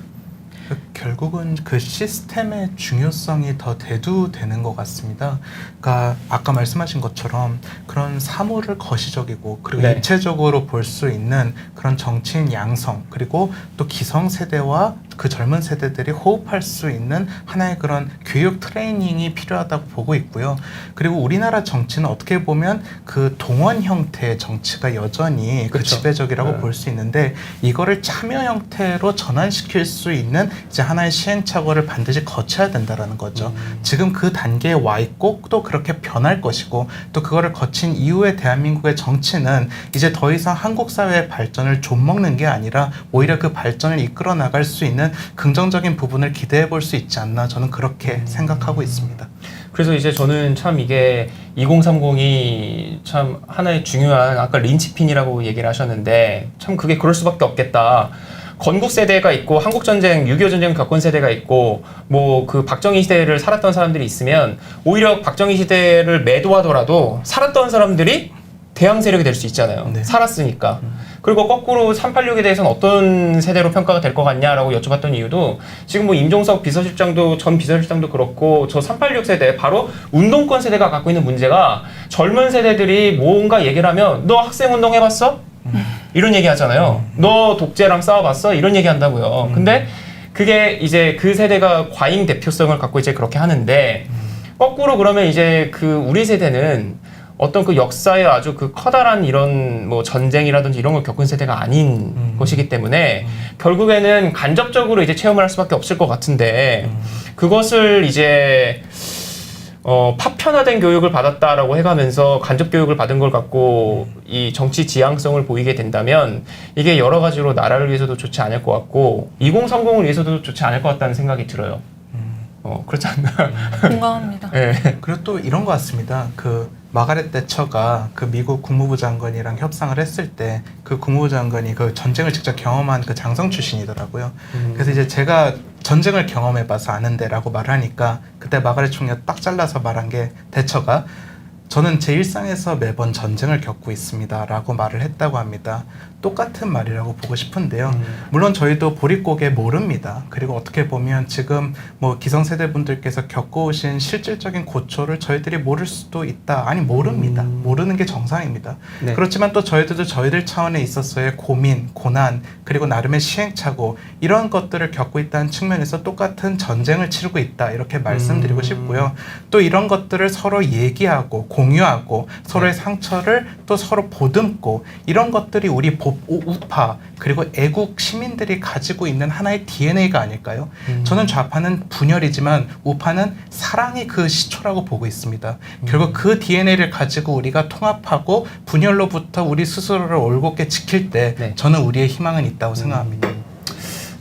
결국은 그 시스템의 중요성이 더 대두되는 것 같습니다. 그러니까 아까 말씀하신 것처럼 그런 사물을 거시적이고 그리고 네. 입체적으로 볼 수 있는 그런 정치인 양성 그리고 또 기성세대와 그 젊은 세대들이 호흡할 수 있는 하나의 그런 교육 트레이닝이 필요하다고 보고 있고요. 그리고 우리나라 정치는 어떻게 보면 그 동원 형태의 정치가 여전히 그 그렇죠. 지배적이라고 볼 수 있는데 이거를 참여 형태로 전환시킬 수 있는 이제 하나의 시행착오를 반드시 거쳐야 된다라는 거죠. 지금 그 단계에 와 있고 또 그렇게 변할 것이고 또 그거를 거친 이후에 대한민국의 정치는 이제 더 이상 한국 사회의 발전을 좀먹는 게 아니라 오히려 그 발전을 이끌어 나갈 수 있는 긍정적인 부분을 기대해 볼 수 있지 않나 저는 그렇게 생각하고 있습니다. 그래서 이제 저는 참 이게 2030이 참 하나의 중요한 아까 린치핀이라고 얘기를 하셨는데 참 그게 그럴 수밖에 없겠다. 건국 세대가 있고 한국 전쟁, 6.25 전쟁 겪은 세대가 있고 뭐 그 박정희 시대를 살았던 사람들이 있으면 오히려 박정희 시대를 매도하더라도 살았던 사람들이 대항 세력이 될 수 있잖아요. 네. 살았으니까. 그리고 거꾸로 386에 대해서는 어떤 세대로 평가가 될 것 같냐라고 여쭤봤던 이유도 지금 뭐 임종석 전 비서실장도 그렇고 저 386 세대 바로 운동권 세대가 갖고 있는 문제가 젊은 세대들이 뭔가 얘기를 하면 너 학생 운동 해봤어? 이런 얘기 하잖아요. 너 독재랑 싸워봤어? 이런 얘기 한다고요. 근데 그게 이제 그 세대가 과잉 대표성을 갖고 이제 그렇게 하는데 거꾸로 그러면 이제 그 우리 세대는 어떤 그 역사에 아주 그 커다란 이런 뭐 전쟁이라든지 이런 걸 겪은 세대가 아닌 것이기 때문에 결국에는 간접적으로 이제 체험을 할 수밖에 없을 것 같은데 그것을 이제 파편화된 교육을 받았다라고 해가면서 간접 교육을 받은 걸 갖고 이 정치 지향성을 보이게 된다면 이게 여러 가지로 나라를 위해서도 좋지 않을 것 같고 2030을 위해서도 좋지 않을 것 같다는 생각이 들어요. 그렇지 않나? 공감합니다. 네. 그리고 또 이런 것 같습니다. 그 마가렛 대처가 그 미국 국무부 장관이랑 협상을 했을 때 그 국무부 장관이 그 전쟁을 직접 경험한 그 장성 출신이더라고요. 그래서 이제 제가 전쟁을 경험해봐서 아는데라고 말하니까 그때 마가렛 총리가 딱 잘라서 말한 게 대처가 저는 제 일상에서 매번 전쟁을 겪고 있습니다 라고 말을 했다고 합니다. 똑같은 말이라고 보고 싶은데요. 물론 저희도 보릿고개 모릅니다. 그리고 어떻게 보면 지금 뭐 기성세대 분들께서 겪어오신 실질적인 고초를 저희들이 모를 수도 있다. 아니 모릅니다. 모르는 게 정상입니다. 네. 그렇지만 또 저희들도 저희들 차원에 있어서의 고민, 고난, 그리고 나름의 시행착오 이런 것들을 겪고 있다는 측면에서 똑같은 전쟁을 치르고 있다. 이렇게 말씀드리고 싶고요. 또 이런 것들을 서로 얘기하고 공유하고 서로의 상처를 또 서로 보듬고 이런 것들이 우리 우파 그리고 애국 시민들이 가지고 있는 하나의 DNA가 아닐까요? 저는 좌파는 분열이지만 우파는 사랑이 그 시초라고 보고 있습니다. 결국 그 DNA를 가지고 우리가 통합하고 분열로부터 우리 스스로를 올곧게 지킬 때 네. 저는 우리의 희망은 있다고 생각합니다.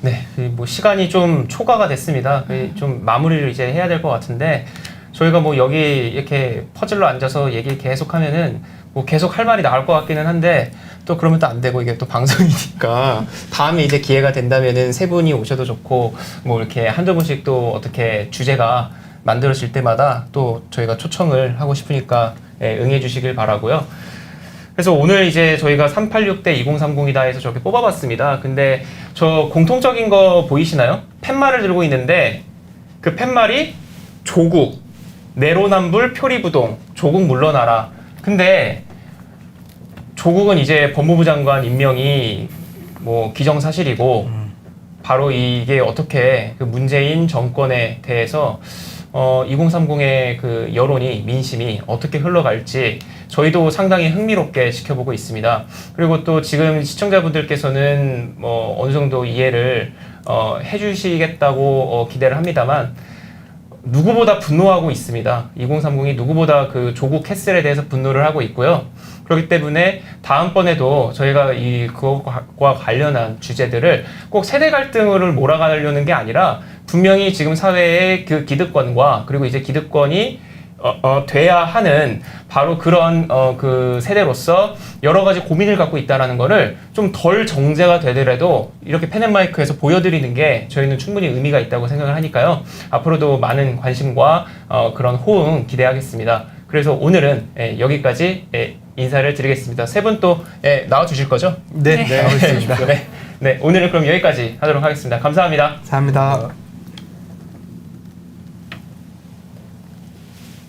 네, 뭐 시간이 좀 초과가 됐습니다. 좀 마무리를 이제 해야 될 것 같은데 저희가 뭐 여기 이렇게 퍼즐로 앉아서 얘기 계속하면은 뭐 계속 할 말이 나올 것 같기는 한데 또 그러면 또 안 되고 이게 또 방송이니까 다음에 이제 기회가 된다면은 세 분이 오셔도 좋고 뭐 이렇게 한두 분씩 또 어떻게 주제가 만들어질 때마다 또 저희가 초청을 하고 싶으니까 응해 주시길 바라고요. 그래서 오늘 이제 저희가 386 대 2030이다 해서 저렇게 뽑아봤습니다. 근데 저 공통적인 거 보이시나요? 팻말을 들고 있는데 그 팻말이 조국, 내로남불 표리부동, 조국 물러나라. 근데 조국은 이제 법무부 장관 임명이 뭐 기정사실이고 바로 이게 어떻게 그 문재인 정권에 대해서 2030의 그 여론이 민심이 어떻게 흘러갈지 저희도 상당히 흥미롭게 지켜보고 있습니다. 그리고 또 지금 시청자분들께서는 뭐 어느 정도 이해를 해주시겠다고 기대를 합니다만 누구보다 분노하고 있습니다. 2030이 누구보다 그 조국 캐슬에 대해서 분노를 하고 있고요. 그렇기 때문에 다음번에도 저희가 그것과 관련한 주제들을 꼭 세대 갈등을 몰아가려는 게 아니라 분명히 지금 사회의 그 기득권과 그리고 이제 기득권이 돼야 하는 바로 그런 그 세대로서 여러 가지 고민을 갖고 있다라는 거를 좀 덜 정제가 되더라도 이렇게 펜앤마이크에서 보여드리는 게 저희는 충분히 의미가 있다고 생각을 하니까요. 앞으로도 많은 관심과 그런 호응 기대하겠습니다. 그래서 오늘은 여기까지 인사를 드리겠습니다. 세 분 또 나와주실 거죠? 네, 나오겠습니다. 네, 오늘은 그럼 여기까지 하도록 하겠습니다. 감사합니다. 감사합니다.